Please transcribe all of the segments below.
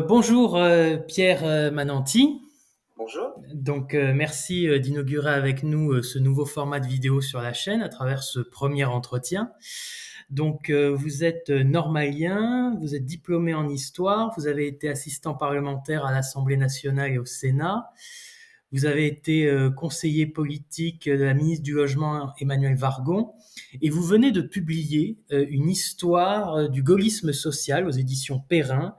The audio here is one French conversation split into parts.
Bonjour Pierre Mananti. Bonjour. Donc merci d'inaugurer avec nous ce nouveau format de vidéo sur la chaîne à travers ce premier entretien. Donc vous êtes normalien, vous êtes diplômé en histoire, vous avez été assistant parlementaire à l'Assemblée nationale et au Sénat. Vous avez été conseiller politique de la ministre du Logement Emmanuelle Wargon et vous venez de publier une histoire du gaullisme social aux éditions Perrin,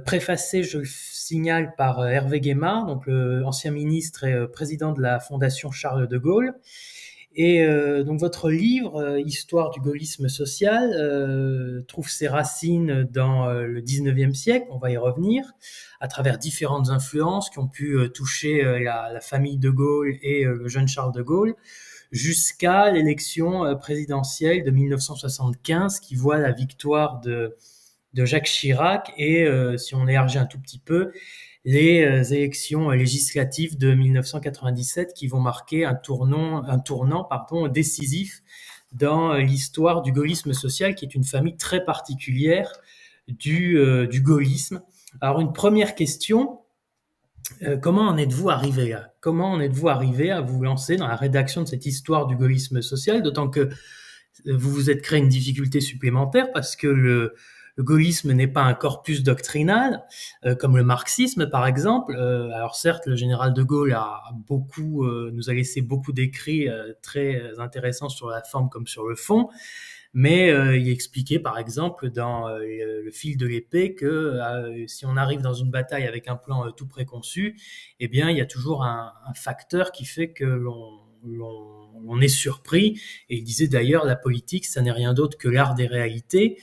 préfacé, je le signale, par Hervé Guémard, donc le ancien ministre et président de la Fondation Charles de Gaulle. Et donc votre livre, Histoire du gaullisme social, trouve ses racines dans le 19e siècle, on va y revenir, à travers différentes influences qui ont pu toucher la famille de Gaulle et le jeune Charles de Gaulle, jusqu'à l'élection présidentielle de 1975 qui voit la victoire de Jacques Chirac et, si on élargit un tout petit peu, les élections législatives de 1997 qui vont marquer un tournant décisif dans l'histoire du gaullisme social, qui est une famille très particulière du gaullisme. Alors une première question, comment en êtes-vous arrivé là? Comment en êtes-vous arrivé à vous lancer dans la rédaction de cette histoire du gaullisme social, d'autant que vous vous êtes créé une difficulté supplémentaire parce que le gaullisme n'est pas un corpus doctrinal, comme le marxisme par exemple. Alors certes, le général de Gaulle nous a laissé beaucoup d'écrits très intéressants sur la forme comme sur le fond, mais il expliquait par exemple dans le fil de l'épée que si on arrive dans une bataille avec un plan tout préconçu, eh bien il y a toujours un facteur qui fait que l'on est surpris. Et il disait d'ailleurs, la politique, ça n'est rien d'autre que l'art des réalités.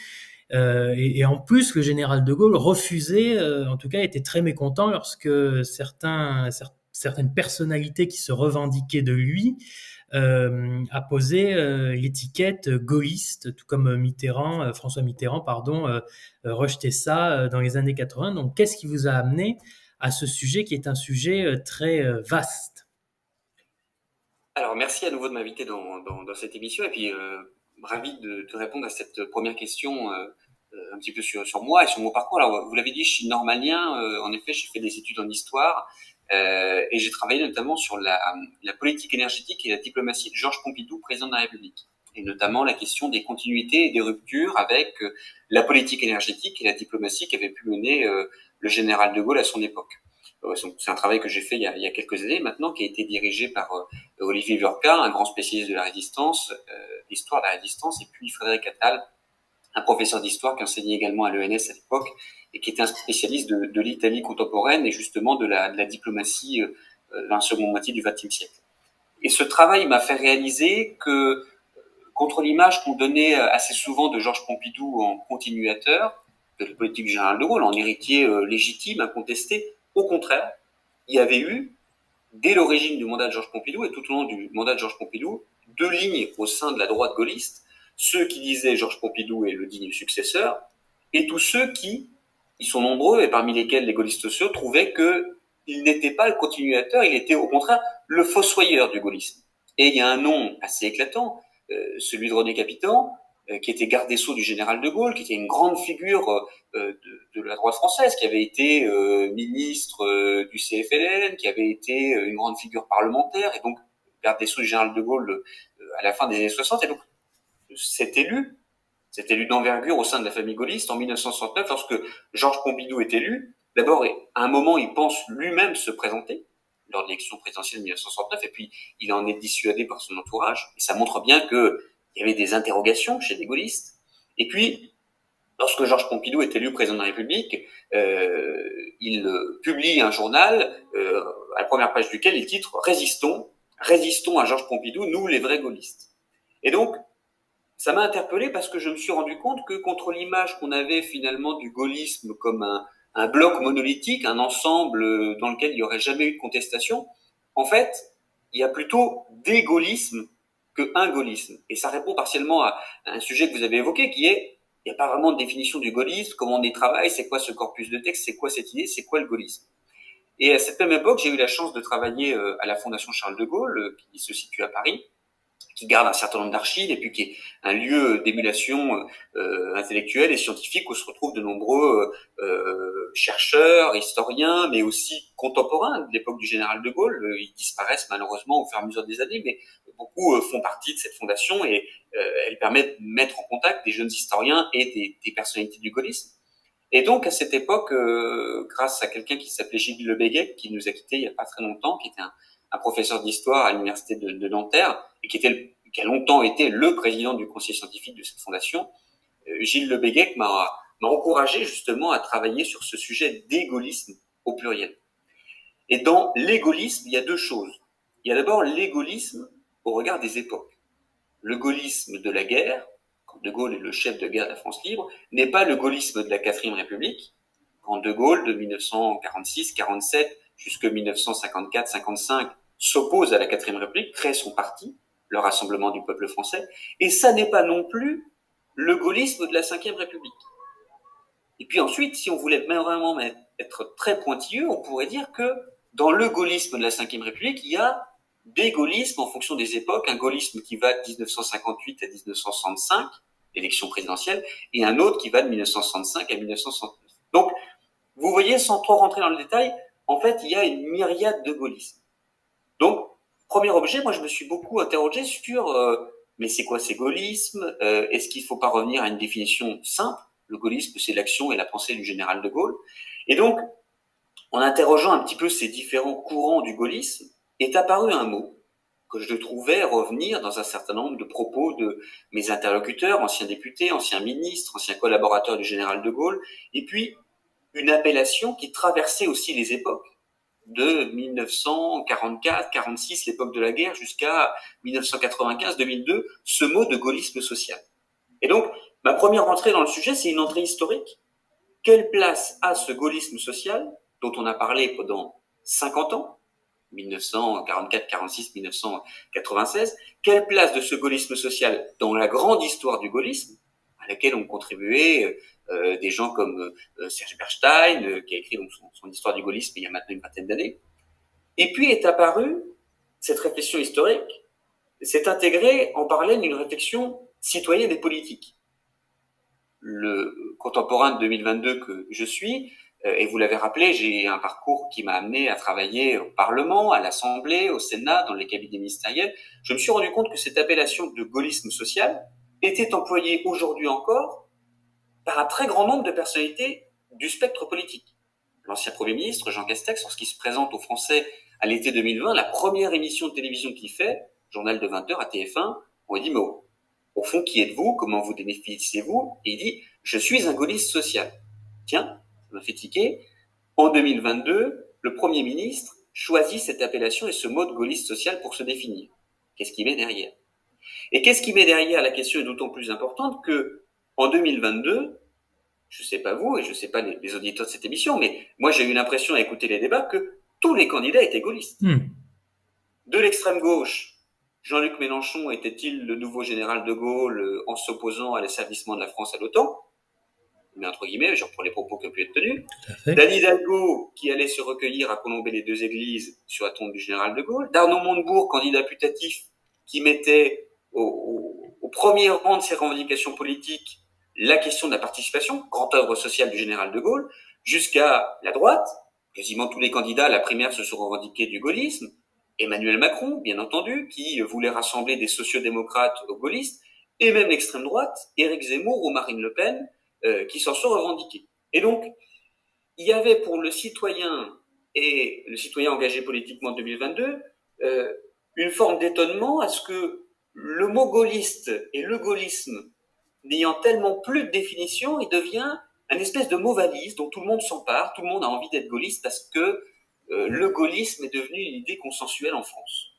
Et en plus, le général de Gaulle refusait, en tout cas, était très mécontent lorsque certaines personnalités qui se revendiquaient de lui apposaient l'étiquette gaulliste, tout comme François Mitterrand, pardon, rejetait ça dans les années 80. Donc, qu'est-ce qui vous a amené à ce sujet qui est un sujet très vaste? Alors, merci à nouveau de m'inviter dans cette émission et puis ravi de te répondre à cette première question un petit peu sur moi et sur mon parcours. Alors, vous l'avez dit, je suis normalien. En effet, j'ai fait des études en histoire et j'ai travaillé notamment sur la politique énergétique et la diplomatie de Georges Pompidou, président de la République. Et notamment la question des continuités et des ruptures avec la politique énergétique et la diplomatie qu'avait pu mener le général de Gaulle à son époque. C'est un travail que j'ai fait il y a quelques années maintenant, qui a été dirigé par Olivier Viorca, un grand spécialiste de la résistance, d'histoire de la résistance, et puis Frédéric Attal, un professeur d'histoire qui enseignait également à l'ENS à l'époque et qui était un spécialiste de l'Italie contemporaine et justement de la diplomatie dans la seconde moitié du XXe siècle. Et ce travail m'a fait réaliser que, contre l'image qu'on donnait assez souvent de Georges Pompidou en continuateur de la politique du général de Gaulle, en héritier légitime, incontesté, au contraire, il y avait eu, dès l'origine du mandat de Georges Pompidou et tout au long du mandat de Georges Pompidou, deux lignes au sein de la droite gaulliste, ceux qui disaient Georges Pompidou est le digne successeur, et tous ceux qui, ils sont nombreux, et parmi lesquels les gaullistes sociaux, trouvaient qu'il n'était pas le continuateur, il était au contraire le fossoyeur du gaullisme. Et il y a un nom assez éclatant, celui de René Capitan, qui était garde des Sceaux du général de Gaulle, qui était une grande figure de la droite française, qui avait été ministre du CFLN, qui avait été une grande figure parlementaire, et donc garde des Sceaux du général de Gaulle à la fin des années 60. Et donc cet élu d'envergure au sein de la famille gaulliste en 1969, lorsque Georges Pompidou est élu, d'abord, à un moment, il pense lui-même se présenter lors de l'élection présidentielle de 1969, et puis il en est dissuadé par son entourage, et ça montre bien qu'il y avait des interrogations chez les gaullistes. Et puis, lorsque Georges Pompidou est élu président de la République, il publie un journal à la première page duquel il titre « Résistons à Georges Pompidou, nous les vrais gaullistes ». Et donc, ça m'a interpellé parce que je me suis rendu compte que contre l'image qu'on avait finalement du gaullisme comme un bloc monolithique, un ensemble dans lequel il n'y aurait jamais eu de contestation, en fait, il y a plutôt des gaullismes qu'un gaullisme. Et ça répond partiellement à un sujet que vous avez évoqué, qui est, il n'y a pas vraiment de définition du gaullisme, comment on y travaille, c'est quoi ce corpus de texte, c'est quoi cette idée, c'est quoi le gaullisme. Et à cette même époque, j'ai eu la chance de travailler à la Fondation Charles de Gaulle, qui se situe à Paris, qui garde un certain nombre d'archives et puis qui est un lieu d'émulation intellectuelle et scientifique où se retrouvent de nombreux chercheurs, historiens, mais aussi contemporains de l'époque du général de Gaulle. Ils disparaissent malheureusement au fur et à mesure des années, mais beaucoup font partie de cette fondation et elle permet de mettre en contact des jeunes historiens et des personnalités du gaullisme. Et donc, à cette époque, grâce à quelqu'un qui s'appelait Gilles Le Béguet, qui nous a quittés il n'y a pas très longtemps, qui était un professeur d'histoire à l'université de Nanterre et qui a longtemps été le président du conseil scientifique de cette fondation, Gilles Le Béguet m'a encouragé justement à travailler sur ce sujet des gaullismes au pluriel. Et dans les gaullismes, il y a deux choses. Il y a d'abord les gaullismes au regard des époques. Le gaullisme de la guerre, quand De Gaulle est le chef de guerre de la France libre, n'est pas le gaullisme de la 4e République, quand De Gaulle, de 1946-47 jusqu'à 1954-55, s'oppose à la 4e République, crée son parti, le Rassemblement du peuple français, et ça n'est pas non plus le gaullisme de la 5e République. Et puis ensuite, si on voulait vraiment être très pointilleux, on pourrait dire que dans le gaullisme de la 5e République, il y a des gaullismes en fonction des époques, un gaullisme qui va de 1958 à 1965, l'élection présidentielle, et un autre qui va de 1965 à 1969. Donc, vous voyez, sans trop rentrer dans le détail, en fait, il y a une myriade de gaullismes. Donc, premier objet, moi, je me suis beaucoup interrogé sur mais c'est quoi ces gaullismes? Est-ce qu'il ne faut pas revenir à une définition simple? Le gaullisme, c'est l'action et la pensée du général de Gaulle. Et donc, en interrogeant un petit peu ces différents courants du gaullisme, est apparu un mot que je trouvais revenir dans un certain nombre de propos de mes interlocuteurs, anciens députés, anciens ministres, anciens collaborateurs du général de Gaulle, et puis une appellation qui traversait aussi les époques, de 1944-46, l'époque de la guerre, jusqu'à 1995-2002, ce mot de gaullisme social. Et donc, ma première entrée dans le sujet, c'est une entrée historique. Quelle place a ce gaullisme social, dont on a parlé pendant 50 ans, 1944, 46, 1996, quelle place de ce gaullisme social dans la grande histoire du gaullisme, à laquelle ont contribué des gens comme Serge Bernstein, qui a écrit donc son histoire du gaullisme il y a maintenant une vingtaine d'années. Et puis est apparue cette réflexion historique, s'est intégrée en parallèle d'une réflexion citoyenne et politique. Le contemporain de 2022 que je suis, et vous l'avez rappelé, j'ai un parcours qui m'a amené à travailler au Parlement, à l'Assemblée, au Sénat, dans les cabinets ministériels. Je me suis rendu compte que cette appellation de gaullisme social était employée aujourd'hui encore par un très grand nombre de personnalités du spectre politique. L'ancien Premier ministre, Jean Castex, lorsqu'il se présente aux Français à l'été 2020, la première émission de télévision qu'il fait, journal de 20 heures à TF1, on lui dit, mais au fond, qui êtes-vous? Comment vous bénéficiez-vous? Et il dit, je suis un gaulliste social. Tiens, ça m'a fait tiquer. En 2022, le Premier ministre choisit cette appellation et ce mot de gaulliste social pour se définir. Qu'est-ce qu'il met derrière? Et qu'est-ce qu'il met derrière? La question est d'autant plus importante que, en 2022, je ne sais pas vous et je ne sais pas les auditeurs de cette émission, mais moi j'ai eu l'impression à écouter les débats que tous les candidats étaient gaullistes. De l'extrême gauche, Jean-Luc Mélenchon était-il le nouveau général de Gaulle en s'opposant à l'asservissement de la France à l'OTAN? Mais entre guillemets, genre pour les propos qui ont pu être tenus. D'Anne Hidalgo, qui allait se recueillir à Colombey-les-Deux-Églises sur la tombe du général de Gaulle. D'Arnaud Montebourg, candidat putatif, qui mettait au premier rang de ses revendications politiques la question de la participation, grande œuvre sociale du général de Gaulle, jusqu'à la droite. Quasiment tous les candidats à la primaire se sont revendiqués du gaullisme. Emmanuel Macron, bien entendu, qui voulait rassembler des sociodémocrates aux gaullistes, et même l'extrême droite, Éric Zemmour ou Marine Le Pen, qui s'en sont revendiqués. Et donc, il y avait pour le citoyen et le citoyen engagé politiquement en 2022 une forme d'étonnement à ce que le mot gaulliste et le gaullisme, n'ayant tellement plus de définition, il devient une espèce de mot valise dont tout le monde s'empare, tout le monde a envie d'être gaulliste parce que le gaullisme est devenu une idée consensuelle en France.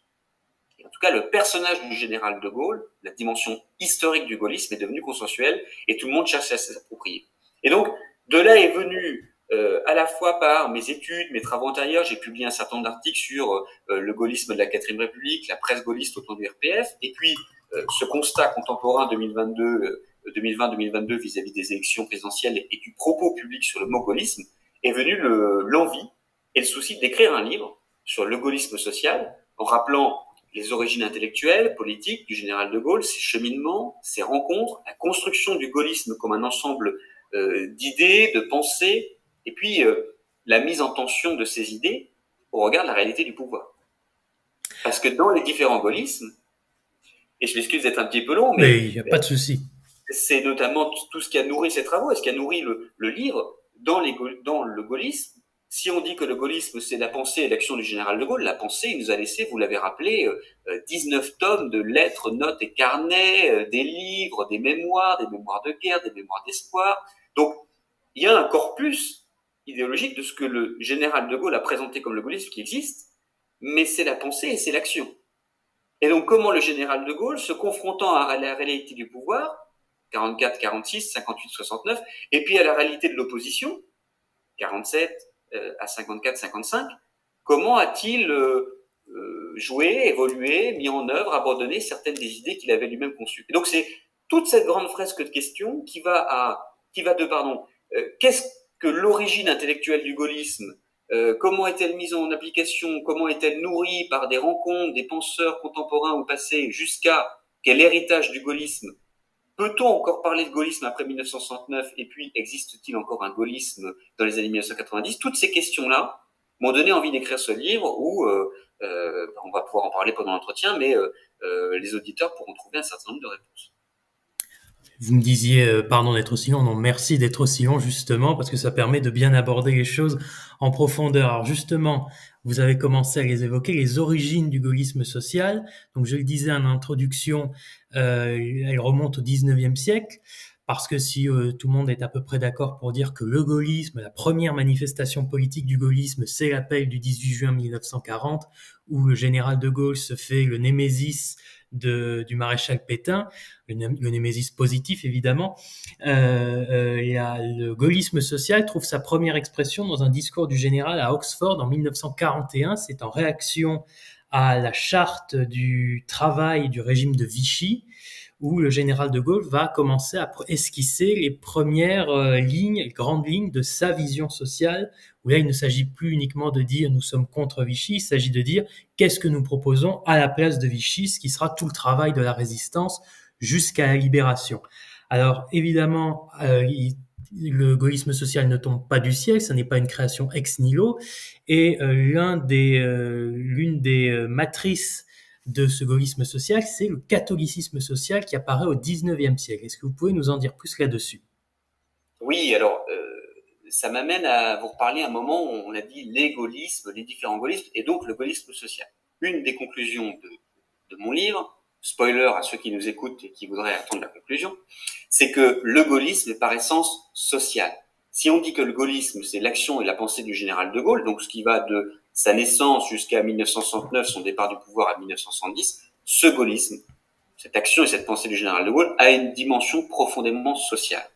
Et en tout cas, le personnage du général de Gaulle, la dimension historique du gaullisme est devenue consensuelle et tout le monde cherche à s'approprier. Et donc, de là est venu, à la fois par mes études, mes travaux antérieurs, j'ai publié un certain nombre d'articles sur le gaullisme de la 4e République, la presse gaulliste au temps du RPF, et puis ce constat contemporain 2020-2022 vis-à-vis des élections présidentielles et du propos public sur le mot gaullisme, est venu l'envie et le souci d'écrire un livre sur le gaullisme social, en rappelant les origines intellectuelles, politiques du général de Gaulle, ses cheminements, ses rencontres, la construction du gaullisme comme un ensemble d'idées, de pensées, et puis la mise en tension de ces idées au regard de la réalité du pouvoir. Parce que dans les différents gaullismes, et je m'excuse d'être un petit peu long, Mais il n'y a pas de souci. c'est notamment tout ce qui a nourri ces travaux et ce qui a nourri le livre dans le gaullisme. Si on dit que le gaullisme, c'est la pensée et l'action du général de Gaulle, la pensée, il nous a laissé, vous l'avez rappelé, 19 tomes de lettres, notes et carnets, des livres, des mémoires de guerre, des mémoires d'espoir. Donc, il y a un corpus idéologique de ce que le général de Gaulle a présenté comme le gaullisme qui existe, mais c'est la pensée et c'est l'action. Et donc, comment le général de Gaulle, se confrontant à la réalité du pouvoir, 44, 46, 58, 69, et puis à la réalité de l'opposition, 47 à 54, 55, comment a-t-il joué, évolué, mis en œuvre, abandonné certaines des idées qu'il avait lui-même conçues. Et donc c'est toute cette grande fresque de questions qui va qu'est-ce que l'origine intellectuelle du gaullisme, comment est-elle mise en application, comment est-elle nourrie par des rencontres, des penseurs contemporains ou passés, jusqu'à quel héritage du gaullisme. Peut-on encore parler de gaullisme après 1969 et puis existe-t-il encore un gaullisme dans les années 1990? Toutes ces questions-là m'ont donné envie d'écrire ce livre où on va pouvoir en parler pendant l'entretien, mais les auditeurs pourront trouver un certain nombre de réponses. Vous me disiez, pardon d'être aussi long, non, merci d'être aussi long justement, parce que ça permet de bien aborder les choses en profondeur. Alors justement, vous avez commencé à les évoquer, les origines du gaullisme social. Donc je le disais en introduction, elles remontent au 19e siècle, parce que si tout le monde est à peu près d'accord pour dire que le gaullisme, la première manifestation politique du gaullisme, c'est l'appel du 18 juin 1940, où le général de Gaulle se fait le némésis du maréchal Pétain, le némésis positif évidemment. Le gaullisme social trouve sa première expression dans un discours du général à Oxford en 1941. C'est en réaction à la charte du travail du régime de Vichy, où le général de Gaulle va commencer à esquisser les premières lignes, les grandes lignes de sa vision sociale, où là il ne s'agit plus uniquement de dire nous sommes contre Vichy, il s'agit de dire qu'est-ce que nous proposons à la place de Vichy, ce qui sera tout le travail de la résistance jusqu'à la libération. Alors évidemment, le gaullisme social ne tombe pas du ciel, ce n'est pas une création ex nihilo, et l'une des matrices de ce gaullisme social, c'est le catholicisme social qui apparaît au 19e siècle. Est-ce que vous pouvez nous en dire plus là-dessus? Oui, alors ça m'amène à vous reparler un moment où on a dit les gaullismes, les différents gaullismes, et donc le gaullisme social. Une des conclusions de mon livre, spoiler à ceux qui nous écoutent et qui voudraient attendre la conclusion, c'est que le gaullisme est par essence social. Si on dit que le gaullisme, c'est l'action et la pensée du général de Gaulle, donc ce qui va de sa naissance jusqu'à 1969, son départ du pouvoir à 1970, ce gaullisme, cette action et cette pensée du général de Gaulle a une dimension profondément sociale.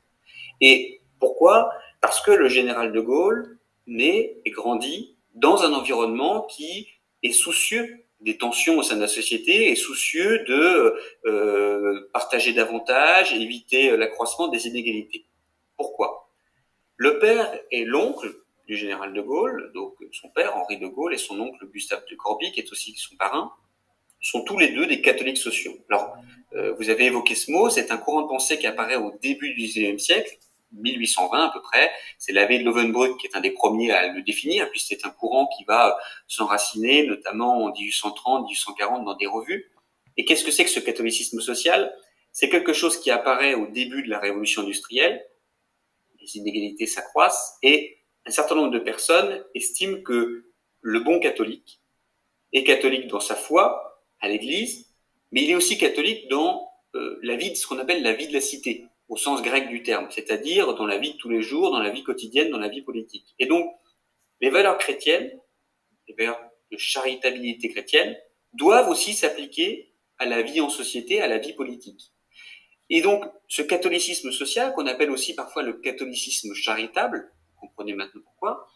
Et pourquoi? Parce que le général de Gaulle naît et grandit dans un environnement qui est soucieux des tensions au sein de la société, est soucieux de partager davantage, éviter l'accroissement des inégalités. Pourquoi? Le père et l'oncle du général de Gaulle, donc son père Henri de Gaulle et son oncle Gustave de Corbie, qui est aussi son parrain, sont tous les deux des catholiques sociaux. Alors, vous avez évoqué ce mot, c'est un courant de pensée qui apparaît au début du XIXe siècle, 1820 à peu près. C'est l'abbé de Lovenbrück qui est un des premiers à le définir, puis c'est un courant qui va s'enraciner, notamment en 1830, 1840 dans des revues. Et qu'est-ce que c'est que ce catholicisme social? C'est quelque chose qui apparaît au début de la révolution industrielle, les inégalités s'accroissent, et un certain nombre de personnes estiment que le bon catholique est catholique dans sa foi, à l'église, mais il est aussi catholique dans la vie de ce qu'on appelle la vie de la cité, au sens grec du terme, c'est-à-dire dans la vie de tous les jours, dans la vie quotidienne, dans la vie politique. Et donc, les valeurs chrétiennes, les valeurs de charitabilité chrétienne, doivent aussi s'appliquer à la vie en société, à la vie politique. Et donc, ce catholicisme social, qu'on appelle aussi parfois le catholicisme charitable, vous comprenez maintenant pourquoi,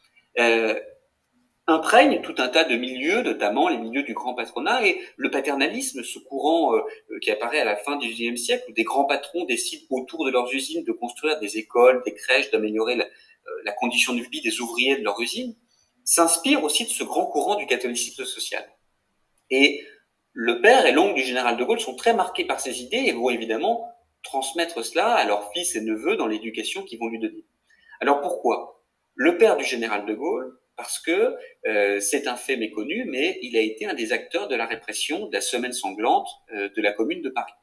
imprègne tout un tas de milieux, notamment les milieux du grand patronat, et le paternalisme, ce courant qui apparaît à la fin du XIXe siècle, où des grands patrons décident autour de leurs usines de construire des écoles, des crèches, d'améliorer la condition de vie des ouvriers de leurs usines, s'inspire aussi de ce grand courant du catholicisme social. Et le père et l'oncle du général de Gaulle sont très marqués par ces idées et vont évidemment transmettre cela à leurs fils et neveux dans l'éducation qu'ils vont lui donner. Alors pourquoi? Le père du général de Gaulle, parce que c'est un fait méconnu, mais il a été un des acteurs de la répression de la semaine sanglante de la Commune de Paris.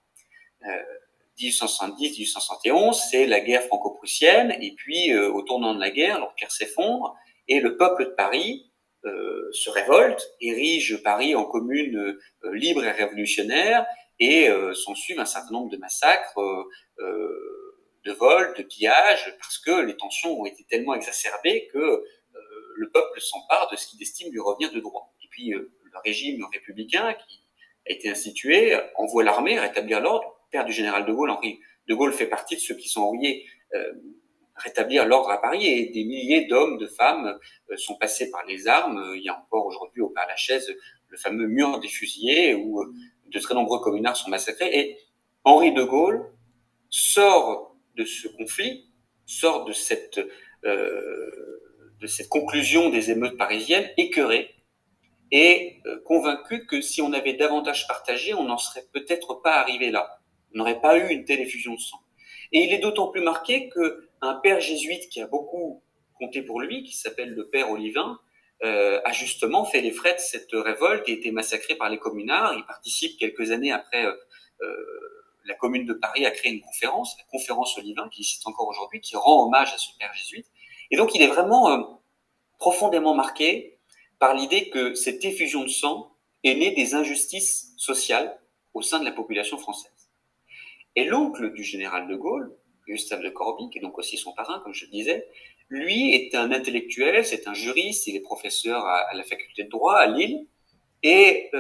1870-1871, c'est la guerre franco-prussienne, et puis au tournant de la guerre, l'Empire s'effondre, et le peuple de Paris se révolte, érige Paris en commune libre et révolutionnaire, et s'ensuivent un certain nombre de massacres, de vols, de pillages, parce que les tensions ont été tellement exacerbées que le peuple s'empare de ce qu'il estime lui revenir de droit. Et puis le régime républicain qui a été institué envoie l'armée rétablir l'ordre. Le père du général de Gaulle, Henri de Gaulle, fait partie de ceux qui sont envoyés rétablir l'ordre à Paris, et des milliers d'hommes, de femmes sont passés par les armes. Il y a encore aujourd'hui au Père-Lachaise le fameux mur des fusillés où de très nombreux communards sont massacrés. Et Henri de Gaulle sort de ce conflit, sort de cette conclusion des émeutes parisiennes, écœuré et convaincu que si on avait davantage partagé, on n'en serait peut-être pas arrivé là. On n'aurait pas eu une telle effusion de sang. Et il est d'autant plus marqué qu'un père jésuite qui a beaucoup compté pour lui, qui s'appelle le père Olivin, a justement fait les frais de cette révolte et été massacré par les communards. Il participe quelques années après. La Commune de Paris a créé une conférence, la conférence Olivin, qui existe encore aujourd'hui, qui rend hommage à ce père jésuite. Et donc il est vraiment profondément marqué par l'idée que cette effusion de sang est née des injustices sociales au sein de la population française. Et l'oncle du général de Gaulle, Gustave de Corbie, qui est donc aussi son parrain, comme je le disais, lui est un intellectuel, c'est un juriste, il est professeur à la faculté de droit à Lille, et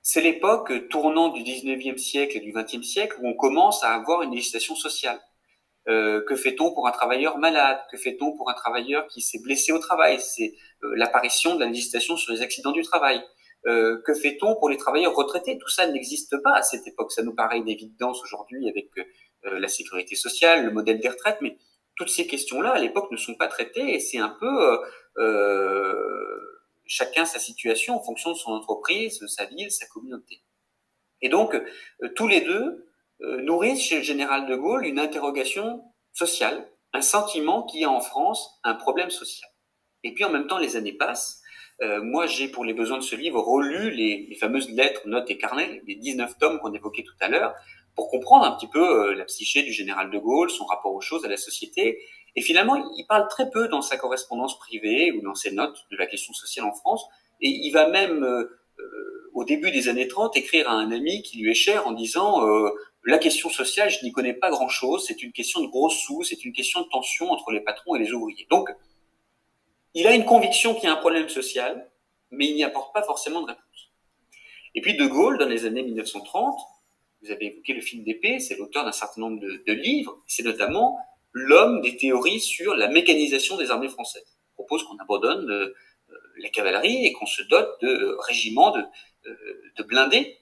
c'est l'époque tournant du 19e siècle et du 20e siècle où on commence à avoir une législation sociale. Que fait-on pour un travailleur malade? Que fait-on pour un travailleur qui s'est blessé au travail? C'est l'apparition de la législation sur les accidents du travail. Que fait-on pour les travailleurs retraités? Tout ça n'existe pas à cette époque. Ça nous paraît une évidence aujourd'hui avec la sécurité sociale, le modèle des retraites, mais toutes ces questions-là, à l'époque, ne sont pas traitées, et c'est un peu chacun sa situation en fonction de son entreprise, de sa ville, sa communauté. Et donc, tous les deux nourrissent chez le général de Gaulle une interrogation sociale, un sentiment qu'il y a en France un problème social. Et puis en même temps, les années passent. Moi, j'ai, pour les besoins de ce livre, relu les fameuses lettres, notes et carnets, les 19 tomes qu'on évoquait tout à l'heure, pour comprendre un petit peu la psyché du général de Gaulle, son rapport aux choses, à la société. Et finalement, il parle très peu dans sa correspondance privée ou dans ses notes de la question sociale en France. Et il va même, au début des années 30, écrire à un ami qui lui est cher en disant la question sociale, je n'y connais pas grand-chose, c'est une question de gros sous, c'est une question de tension entre les patrons et les ouvriers. Donc, il a une conviction qu'il y a un problème social, mais il n'y apporte pas forcément de réponse. Et puis De Gaulle, dans les années 1930, vous avez évoqué le fil d'épée, c'est l'auteur d'un certain nombre de livres, c'est notamment l'homme des théories sur la mécanisation des armées françaises. Il propose qu'on abandonne la cavalerie et qu'on se dote de régiments de blindés.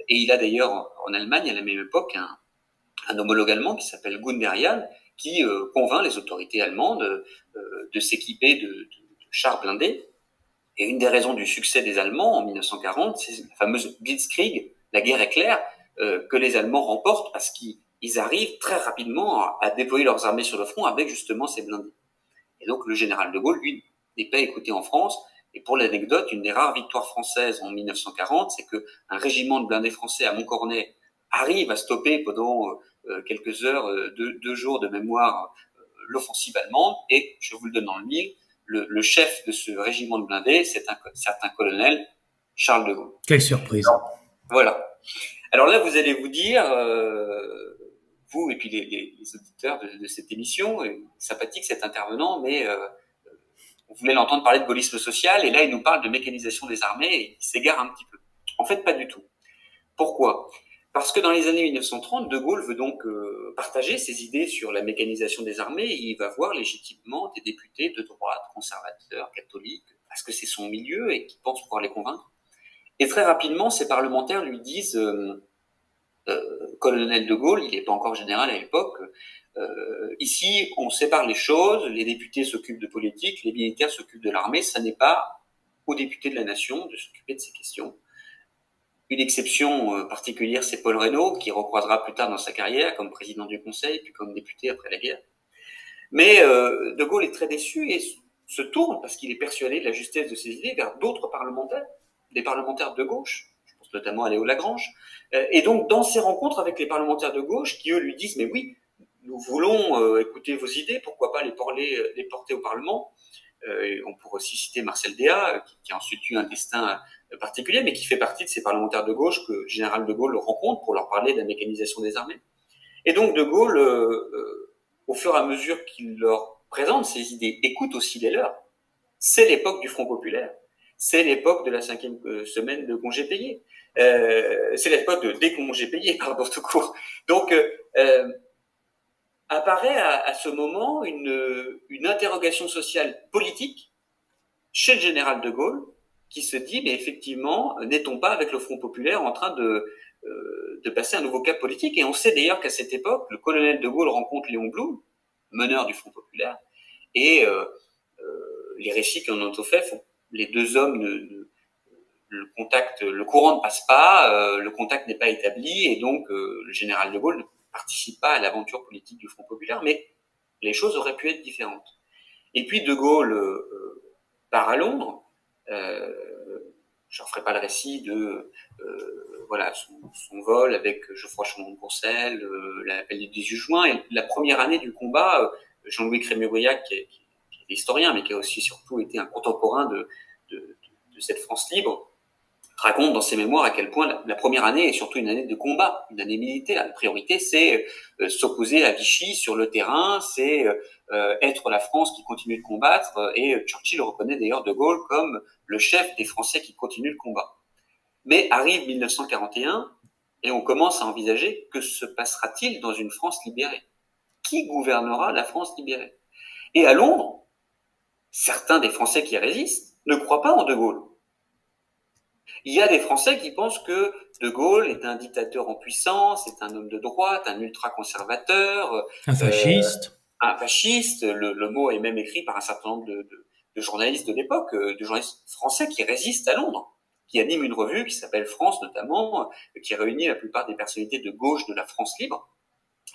Et il a d'ailleurs en Allemagne, à la même époque, un homologue allemand qui s'appelle Gunderian, qui convainc les autorités allemandes de s'équiper de chars blindés. Et une des raisons du succès des Allemands en 1940, c'est la fameuse Blitzkrieg, la guerre éclair, que les Allemands remportent parce qu'ils arrivent très rapidement à déployer leurs armées sur le front avec justement ces blindés. Et donc le général de Gaulle, lui, n'est pas écouté en France. Et pour l'anecdote, une des rares victoires françaises en 1940, c'est qu'un régiment de blindés français à Montcornet arrive à stopper pendant quelques heures, 2 jours de mémoire, l'offensive allemande. Et je vous le donne dans le mille, le chef de ce régiment de blindés, c'est un certain colonel Charles de Gaulle. Quelle surprise. Alors, voilà. Alors là, vous allez vous dire, vous et puis les auditeurs de cette émission, sympathique cet intervenant, mais on voulait l'entendre parler de gaullisme social, et là, il nous parle de mécanisation des armées, et il s'égare un petit peu. En fait, pas du tout. Pourquoi? Parce que dans les années 1930, De Gaulle veut donc partager ses idées sur la mécanisation des armées, et il va voir légitimement des députés de droite, conservateurs, catholiques, parce que c'est son milieu et qui pense pouvoir les convaincre. Et très rapidement, ces parlementaires lui disent colonel de Gaulle, il n'est pas encore général à l'époque, ici on sépare les choses, les députés s'occupent de politique, les militaires s'occupent de l'armée, ça n'est pas aux députés de la nation de s'occuper de ces questions. Une exception particulière, c'est Paul Reynaud, qui recroisera plus tard dans sa carrière comme président du Conseil, puis comme député après la guerre. Mais De Gaulle est très déçu et se tourne, parce qu'il est persuadé de la justesse de ses idées, vers d'autres parlementaires, des parlementaires de gauche, je pense notamment à Léo Lagrange. Et donc, dans ses rencontres avec les parlementaires de gauche, qui eux lui disent « mais oui, nous voulons écouter vos idées, pourquoi pas les porter au Parlement ?» On pourrait aussi citer Marcel Déat, qui a ensuite eu un destin particulier, mais qui fait partie de ces parlementaires de gauche que le général de Gaulle rencontre pour leur parler de la mécanisation des armées. Et donc De Gaulle, au fur et à mesure qu'il leur présente ses idées, écoute aussi les leurs. C'est l'époque du Front populaire. C'est l'époque de la 5e semaine de congés payés. C'est l'époque de décongés payés, pardon, tout court. Donc, apparaît à ce moment une interrogation sociale politique chez le général de Gaulle qui se dit, mais effectivement, n'est-on pas avec le Front populaire en train de passer un nouveau cap politique? Et on sait d'ailleurs qu'à cette époque, le colonel de Gaulle rencontre Léon Blum, meneur du Front populaire, et les récits qu'on en ont fait font les deux hommes le courant ne passe pas, le contact n'est pas établi, et donc le général de Gaulle ne participe pas à l'aventure politique du Front populaire, mais les choses auraient pu être différentes. Et puis De Gaulle part à Londres. Je ne ferai pas le récit de voilà son vol avec Geoffroy Chambon-Courcelles, l'appel du 18 juin, et la première année du combat. Jean-Louis Crémieux-Briac, qui est historien, mais qui a aussi surtout été un contemporain de cette France libre, raconte dans ses mémoires à quel point la première année est surtout une année de combat, une année militaire. La priorité, c'est s'opposer à Vichy sur le terrain, c'est être la France qui continue de combattre, et Churchill reconnaît d'ailleurs De Gaulle comme le chef des Français qui continuent le combat. Mais arrive 1941, et on commence à envisager que se passera-t-il dans une France libérée? Qui gouvernera la France libérée? Et à Londres, certains des Français qui résistent ne croient pas en De Gaulle. Il y a des Français qui pensent que De Gaulle est un dictateur en puissance, est un homme de droite, un ultra-conservateur. Un fasciste. Un fasciste. Le mot est même écrit par un certain nombre de journalistes de l'époque, de journalistes français qui résistent à Londres, qui animent une revue qui s'appelle France notamment, qui réunit la plupart des personnalités de gauche de la France libre,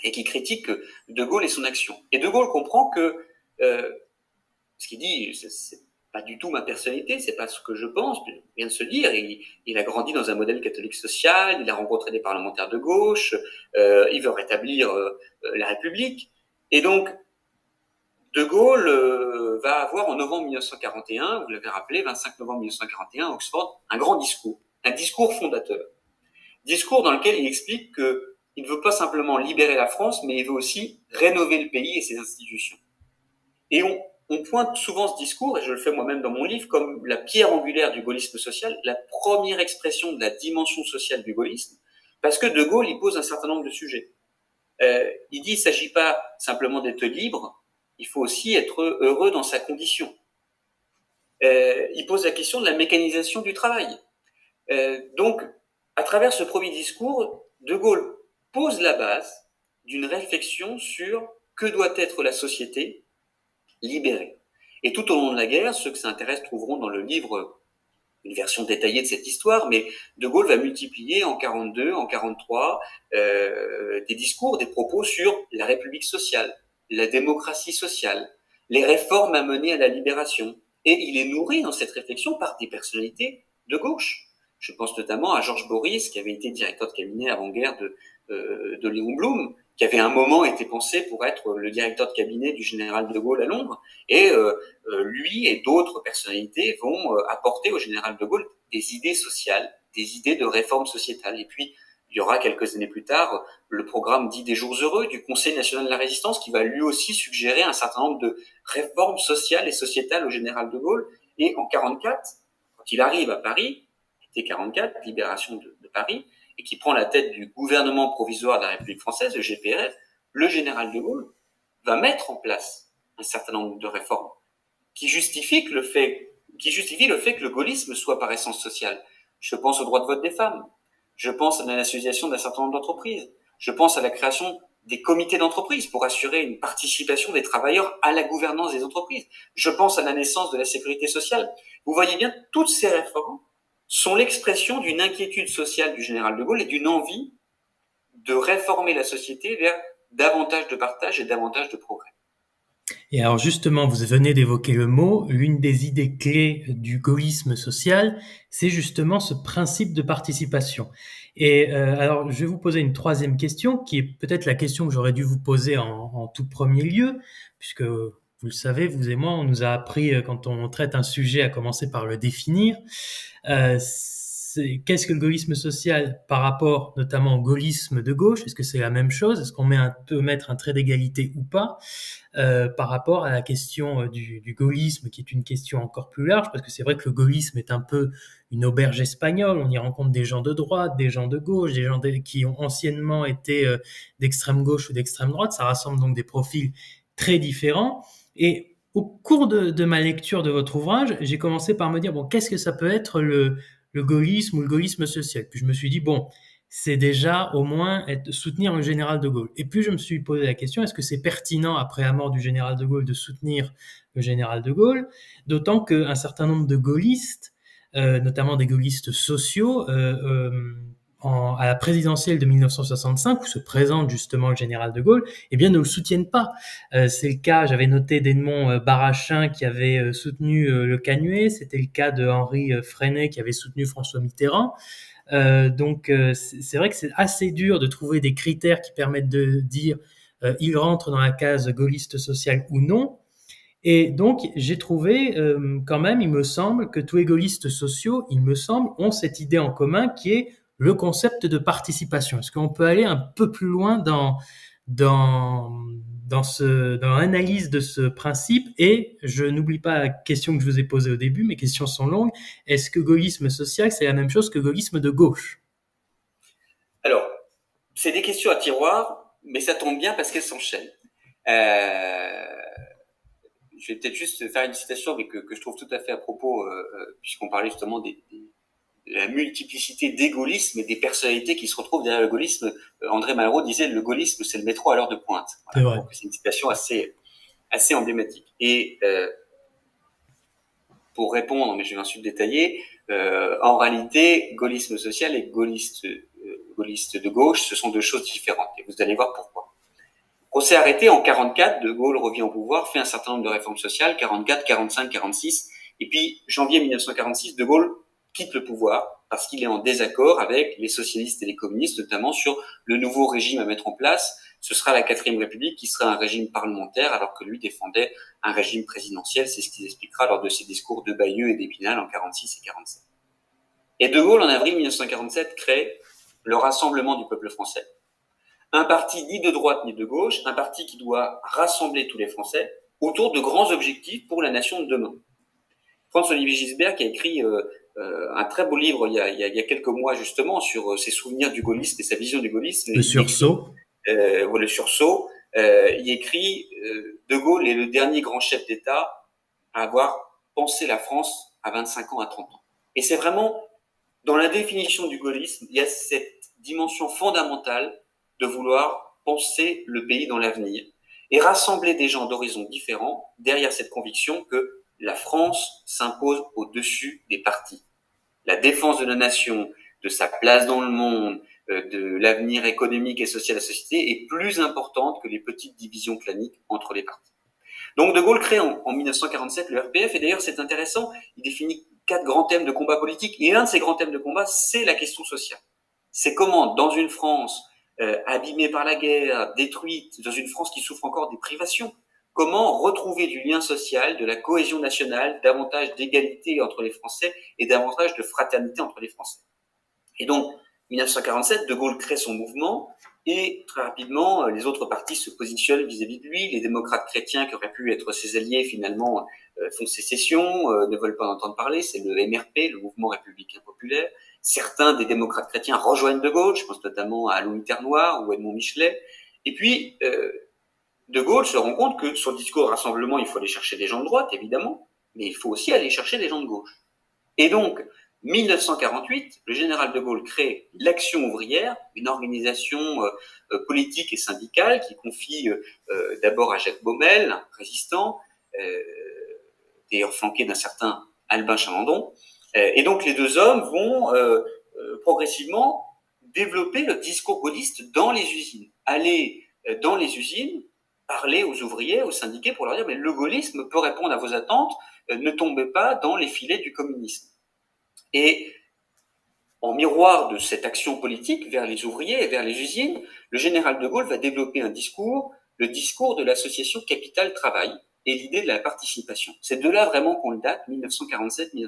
et qui critique De Gaulle et son action. Et De Gaulle comprend que ce qu'il dit, c'est pas du tout ma personnalité, c'est pas ce que je pense, vient de se dire. Il a grandi dans un modèle catholique social, il a rencontré des parlementaires de gauche, il veut rétablir la République. Et donc, De Gaulle va avoir en novembre 1941, vous l'avez rappelé, 25 novembre 1941 à Oxford, un grand discours, un discours fondateur. Discours dans lequel il explique qu'il ne veut pas simplement libérer la France, mais il veut aussi rénover le pays et ses institutions. Et on pointe souvent ce discours, et je le fais moi-même dans mon livre, comme la pierre angulaire du gaullisme social, la première expression de la dimension sociale du gaullisme, parce que De Gaulle y pose un certain nombre de sujets. Il dit, il ne s'agit pas simplement d'être libre, il faut aussi être heureux dans sa condition. Il pose la question de la mécanisation du travail. Donc, à travers ce premier discours, De Gaulle pose la base d'une réflexion sur que doit être la société libérée. Et tout au long de la guerre, ceux que ça intéresse trouveront dans le livre une version détaillée de cette histoire, mais De Gaulle va multiplier en 42, en 43, des discours, des propos sur la République sociale, la démocratie sociale, les réformes à mener à la libération. Et il est nourri dans cette réflexion par des personnalités de gauche. Je pense notamment à Georges Boris, qui avait été directeur de cabinet avant-guerre de Léon Blum, qui avait un moment été pensé pour être le directeur de cabinet du général de Gaulle à Londres. Et lui et d'autres personnalités vont apporter au général de Gaulle des idées sociales, des idées de réforme sociétale. Et puis, il y aura quelques années plus tard le programme dit des jours heureux du Conseil national de la résistance qui va lui aussi suggérer un certain nombre de réformes sociales et sociétales au général de Gaulle. Et en 44, quand il arrive à Paris, été 44, libération de Paris, et qui prend la tête du gouvernement provisoire de la République française, le GPRF, le général de Gaulle va mettre en place un certain nombre de réformes qui justifient le fait que le gaullisme soit par essence sociale. Je pense au droit de vote des femmes, je pense à la nationalisation d'un certain nombre d'entreprises, je pense à la création des comités d'entreprise pour assurer une participation des travailleurs à la gouvernance des entreprises, je pense à la naissance de la sécurité sociale. Vous voyez bien, toutes ces réformes sont l'expression d'une inquiétude sociale du général de Gaulle et d'une envie de réformer la société vers davantage de partage et davantage de progrès. Et alors justement, vous venez d'évoquer le mot, l'une des idées clés du gaullisme social, c'est justement ce principe de participation. Et alors, je vais vous poser une troisième question, qui est peut-être la question que j'aurais dû vous poser en tout premier lieu, puisque vous le savez, vous et moi, on nous a appris quand on traite un sujet à commencer par le définir. Qu'est-ce que le gaullisme social par rapport notamment au gaullisme de gauche? Est-ce que c'est la même chose? Est-ce qu'on peut mettre un trait d'égalité ou pas? Par rapport à la question du gaullisme, qui est une question encore plus large, parce que c'est vrai que le gaullisme est un peu une auberge espagnole. On y rencontre des gens de droite, des gens de gauche, des gens qui ont anciennement été d'extrême gauche ou d'extrême droite. Ça rassemble donc des profils très différents. Et au cours de ma lecture de votre ouvrage, j'ai commencé par me dire, bon, qu'est-ce que ça peut être le gaullisme ou le gaullisme social? Puis je me suis dit, bon, c'est déjà au moins soutenir le général de Gaulle. Et puis je me suis posé la question, est-ce que c'est pertinent après la mort du général de Gaulle de soutenir le général de Gaulle? D'autant qu'un certain nombre de gaullistes, notamment des gaullistes sociaux, à la présidentielle de 1965, où se présente justement le général de Gaulle, eh bien ne le soutiennent pas. C'est le cas, j'avais noté d'Edmond Barachin qui avait soutenu Le Canuet, c'était le cas de Henri Freinet qui avait soutenu François Mitterrand. Donc c'est vrai que c'est assez dur de trouver des critères qui permettent de dire il rentre dans la case gaulliste social ou non. Et donc j'ai trouvé quand même, il me semble que tous les gaullistes sociaux, il me semble, ont cette idée en commun qui est le concept de participation. Est-ce qu'on peut aller un peu plus loin dans l'analyse de ce principe? Et je n'oublie pas la question que je vous ai posée au début, mes questions sont longues. Est-ce que gaullisme social, c'est la même chose que gaullisme de gauche? Alors, c'est des questions à tiroir, mais ça tombe bien parce qu'elles s'enchaînent. Je vais peut-être juste faire une citation que je trouve tout à fait à propos, puisqu'on parlait justement de la multiplicité des gaullismes et des personnalités qui se retrouvent derrière le gaullisme. André Malraux disait le gaullisme, c'est le métro à l'heure de pointe. Voilà, C'est vrai. c'est une citation assez emblématique. Et pour répondre, mais je vais ensuite détailler, en réalité, gaullisme social et gaulliste de gauche, ce sont deux choses différentes. Et vous allez voir pourquoi. On s'est arrêté en 44, De Gaulle revient au pouvoir, fait un certain nombre de réformes sociales, 44, 45, 46, et puis janvier 1946, De Gaulle quitte le pouvoir parce qu'il est en désaccord avec les socialistes et les communistes, notamment sur le nouveau régime à mettre en place. Ce sera la 4e République qui sera un régime parlementaire, alors que lui défendait un régime présidentiel. C'est ce qu'il expliquera lors de ses discours de Bayeux et d'Épinal en 46 et 47. Et De Gaulle, en avril 1947, crée le Rassemblement du peuple français. Un parti ni de droite ni de gauche, un parti qui doit rassembler tous les Français autour de grands objectifs pour la nation de demain. François-Olivier Gisbert, qui a écrit un très beau livre il y a quelques mois justement sur ses souvenirs du gaullisme et sa vision du gaullisme. Le sursaut. Le sursaut. Il écrit De Gaulle est le dernier grand chef d'État à avoir pensé la France à 25 ans, à 30 ans. Et c'est vraiment, dans la définition du gaullisme, il y a cette dimension fondamentale de vouloir penser le pays dans l'avenir et rassembler des gens d'horizons différents derrière cette conviction que la France s'impose au-dessus des partis. La défense de la nation, de sa place dans le monde, de l'avenir économique et social de la société est plus importante que les petites divisions claniques entre les partis. Donc De Gaulle crée en 1947 le RPF, et d'ailleurs c'est intéressant, il définit 4 grands thèmes de combat politique, et un de ces grands thèmes de combat, c'est la question sociale. C'est comment, dans une France abîmée par la guerre, détruite, dans une France qui souffre encore des privations, comment retrouver du lien social, de la cohésion nationale, davantage d'égalité entre les Français et davantage de fraternité entre les Français. Et donc, 1947, De Gaulle crée son mouvement et très rapidement, les autres partis se positionnent vis-à-vis de lui. Les démocrates chrétiens qui auraient pu être ses alliés, finalement, font sécession, ne veulent pas en entendre parler. C'est le MRP, le Mouvement républicain populaire. Certains des démocrates chrétiens rejoignent De Gaulle, je pense notamment à Louis Ternoir ou Edmond Michelet. Et puis, De Gaulle se rend compte que sur le discours rassemblement, il faut aller chercher des gens de droite, évidemment, mais il faut aussi aller chercher des gens de gauche. Et donc, 1948, le général de Gaulle crée l'Action ouvrière, une organisation politique et syndicale qui confie d'abord à Jacques Baumel, un résistant, d'ailleurs flanqué d'un certain Albin Chalandon. Et donc les deux hommes vont progressivement développer le discours gaulliste dans les usines. Aller dans les usines, parler aux ouvriers, aux syndiqués pour leur dire mais le gaullisme peut répondre à vos attentes, ne tombez pas dans les filets du communisme. Et en miroir de cette action politique vers les ouvriers et vers les usines, le général de Gaulle va développer un discours, le discours de l'association capital-travail et l'idée de la participation. C'est de là vraiment qu'on le date, 1947-1948.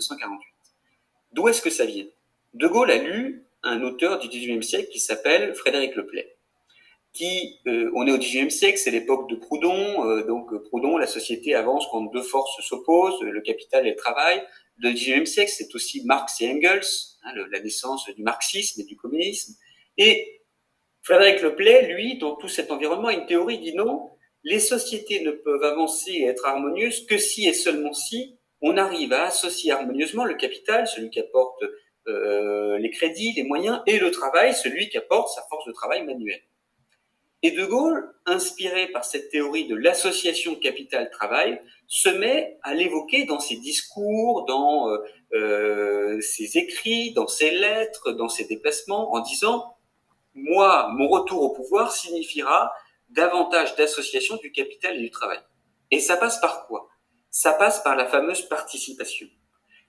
D'où est-ce que ça vient? De Gaulle a lu un auteur du XVIIIe siècle qui s'appelle Frédéric Leplay. On est au XVIIIe siècle, c'est l'époque de Proudhon. Donc Proudhon, la société avance quand deux forces s'opposent, le capital et le travail. Le XIXe siècle, c'est aussi Marx et Engels, la naissance du marxisme et du communisme. Et Frédéric Leplay, lui, dans tout cet environnement, a une théorie qui dit non, les sociétés ne peuvent avancer et être harmonieuses que si et seulement si on arrive à associer harmonieusement le capital, celui qui apporte les crédits, les moyens, et le travail, celui qui apporte sa force de travail manuelle. Et De Gaulle, inspiré par cette théorie de l'association capital-travail, se met à l'évoquer dans ses discours, dans ses écrits, dans ses lettres, dans ses déplacements, en disant « Moi, mon retour au pouvoir signifiera davantage d'association du capital et du travail. » Et ça passe par quoi? Ça passe par la fameuse participation.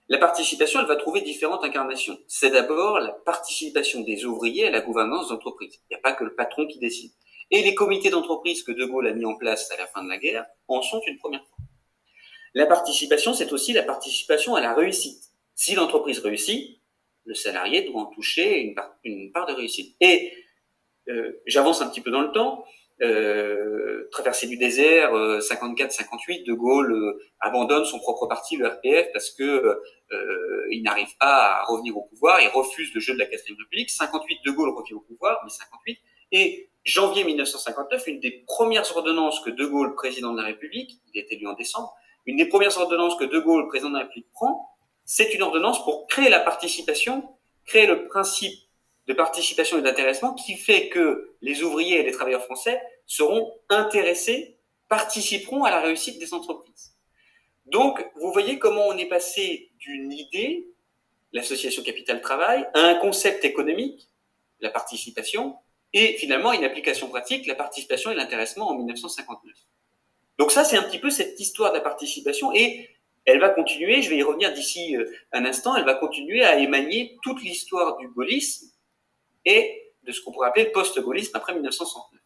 La participation, elle va trouver différentes incarnations. C'est d'abord la participation des ouvriers à la gouvernance d'entreprise. Il n'y a pas que le patron qui décide. Et les comités d'entreprise que De Gaulle a mis en place à la fin de la guerre en sont une première fois. La participation, c'est aussi la participation à la réussite. Si l'entreprise réussit, le salarié doit en toucher une part de réussite. Et j'avance un petit peu dans le temps. Traversée du désert, 54-58, De Gaulle abandonne son propre parti, le RPF, parce que il n'arrive pas à revenir au pouvoir, il refuse le jeu de la 4ème République. 58, De Gaulle revient au pouvoir, mais 58, et janvier 1959, une des premières ordonnances que De Gaulle, président de la République, il est élu en décembre, une des premières ordonnances que De Gaulle, président de la République, prend, c'est une ordonnance pour créer la participation, créer le principe de participation et d'intéressement qui fait que les ouvriers et les travailleurs français seront intéressés, participeront à la réussite des entreprises. Donc, vous voyez comment on est passé d'une idée, l'association capital-travail, à un concept économique, la participation, et finalement une application pratique, la participation et l'intéressement en 1959. Donc ça, c'est un petit peu cette histoire de la participation, et elle va continuer, je vais y revenir d'ici un instant, elle va continuer à émaner toute l'histoire du gaullisme et de ce qu'on pourrait appeler le post-gaullisme après 1969.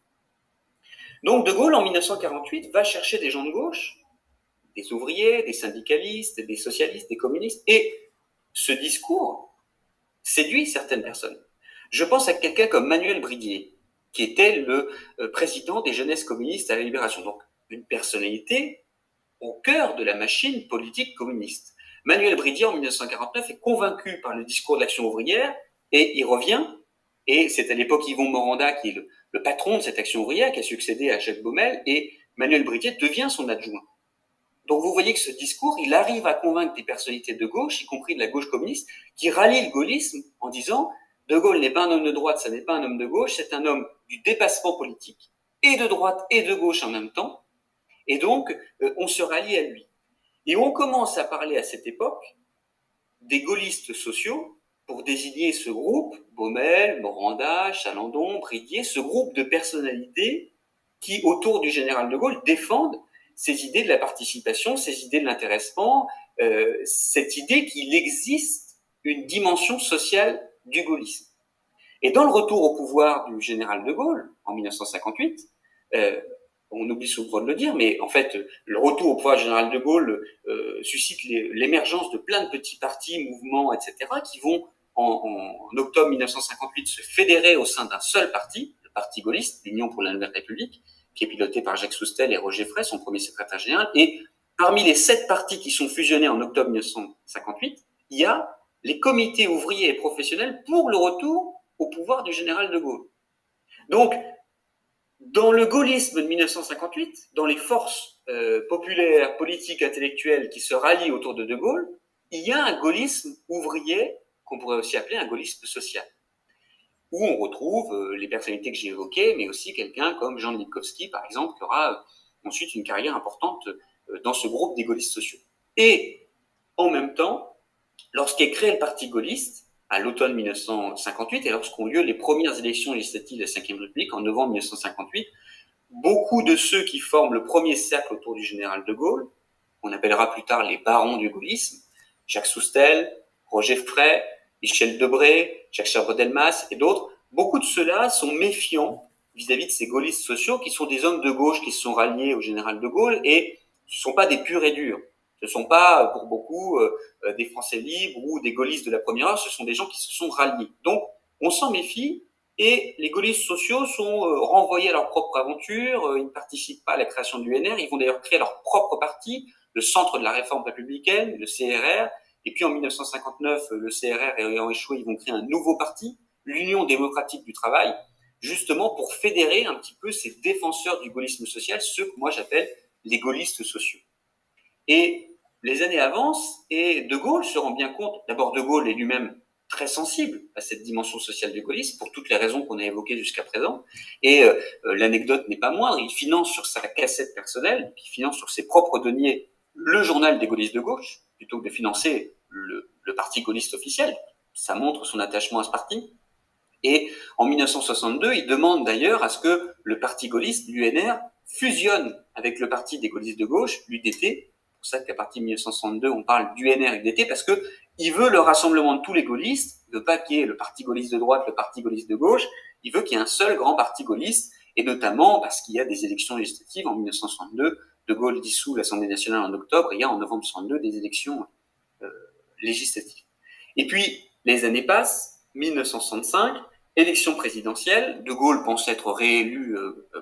Donc De Gaulle, en 1948, va chercher des gens de gauche, des ouvriers, des syndicalistes, des socialistes, des communistes, et ce discours séduit certaines personnes. Je pense à quelqu'un comme Manuel Bridier, qui était le président des jeunesses communistes à la Libération, donc une personnalité au cœur de la machine politique communiste. Manuel Bridier, en 1949, est convaincu par le discours de l'action ouvrière, et il revient, et c'est à l'époque Yvon Moranda qui est le patron de cette action ouvrière, qui a succédé à Jacques Baumel, et Manuel Bridier devient son adjoint. Donc vous voyez que ce discours, il arrive à convaincre des personnalités de gauche, y compris de la gauche communiste, qui rallient le gaullisme en disant De Gaulle n'est pas un homme de droite, ça n'est pas un homme de gauche, c'est un homme du dépassement politique, et de droite et de gauche en même temps, et donc on se rallie à lui. Et on commence à parler à cette époque des gaullistes sociaux pour désigner ce groupe, Baumel, Moranda, Chalandon, Bridier, ce groupe de personnalités qui, autour du général de Gaulle, défendent ces idées de la participation, ces idées de l'intéressement, cette idée qu'il existe une dimension sociale du gaullisme. Et dans le retour au pouvoir du général de Gaulle, en 1958, on oublie souvent de le dire, mais en fait, le retour au pouvoir du général de Gaulle suscite l'émergence de plein de petits partis, mouvements, etc., qui vont, en octobre 1958, se fédérer au sein d'un seul parti, le parti gaulliste, l'Union pour la Nouvelle République, qui est piloté par Jacques Soustel et Roger Frey, son premier secrétaire général. Et parmi les 7 partis qui sont fusionnés en octobre 1958, il y a les comités ouvriers et professionnels pour le retour au pouvoir du général de Gaulle. Donc, dans le gaullisme de 1958, dans les forces populaires, politiques, intellectuelles qui se rallient autour de Gaulle, il y a un gaullisme ouvrier qu'on pourrait aussi appeler un gaullisme social, où on retrouve les personnalités que j'ai évoquées, mais aussi quelqu'un comme Jean Likovski, par exemple, qui aura ensuite une carrière importante dans ce groupe des gaullistes sociaux. Et en même temps, lorsqu'est créé le Parti gaulliste, à l'automne 1958, et lorsqu'ont lieu les premières élections législatives de la Ve République en novembre 1958, beaucoup de ceux qui forment le premier cercle autour du général de Gaulle, qu'on appellera plus tard les barons du gaullisme, Jacques Soustel, Roger Frey, Michel Debré, Jacques Chabre-Delmas et d'autres, beaucoup de ceux-là sont méfiants vis-à-vis de ces gaullistes sociaux qui sont des hommes de gauche qui se sont ralliés au général de Gaulle et ce ne sont pas des purs et durs. Ce ne sont pas, pour beaucoup, des Français libres ou des gaullistes de la première heure, ce sont des gens qui se sont ralliés. Donc, on s'en méfie et les gaullistes sociaux sont renvoyés à leur propre aventure, ils ne participent pas à la création du NR, ils vont d'ailleurs créer leur propre parti, le Centre de la Réforme républicaine, le CRR, et puis en 1959, le CRR ayant échoué, ils vont créer un nouveau parti, l'Union démocratique du travail, justement pour fédérer un petit peu ces défenseurs du gaullisme social, ceux que moi j'appelle les gaullistes sociaux. Et les années avancent et De Gaulle se rend bien compte, d'abord De Gaulle est lui-même très sensible à cette dimension sociale du gaullisme pour toutes les raisons qu'on a évoquées jusqu'à présent. Et l'anecdote n'est pas moindre, il finance sur sa cassette personnelle, il finance sur ses propres deniers le journal des gaullistes de gauche, plutôt que de financer le parti gaulliste officiel. Ça montre son attachement à ce parti. Et en 1962, il demande d'ailleurs à ce que le parti gaulliste, l'UNR, fusionne avec le parti des gaullistes de gauche, l'UDT. C'est pour ça qu'à partir de 1962, on parle d'UNR et UDT, parce que il veut le rassemblement de tous les gaullistes. Il veut pas qu'il y ait le parti gaulliste de droite, le parti gaulliste de gauche. Il veut qu'il y ait un seul grand parti gaulliste, et notamment parce qu'il y a des élections législatives en 1962. De Gaulle dissout l'Assemblée nationale en octobre, et il y a en novembre 1962 des élections législatives. Et puis, les années passent, 1965, élection présidentielle, De Gaulle pense être réélu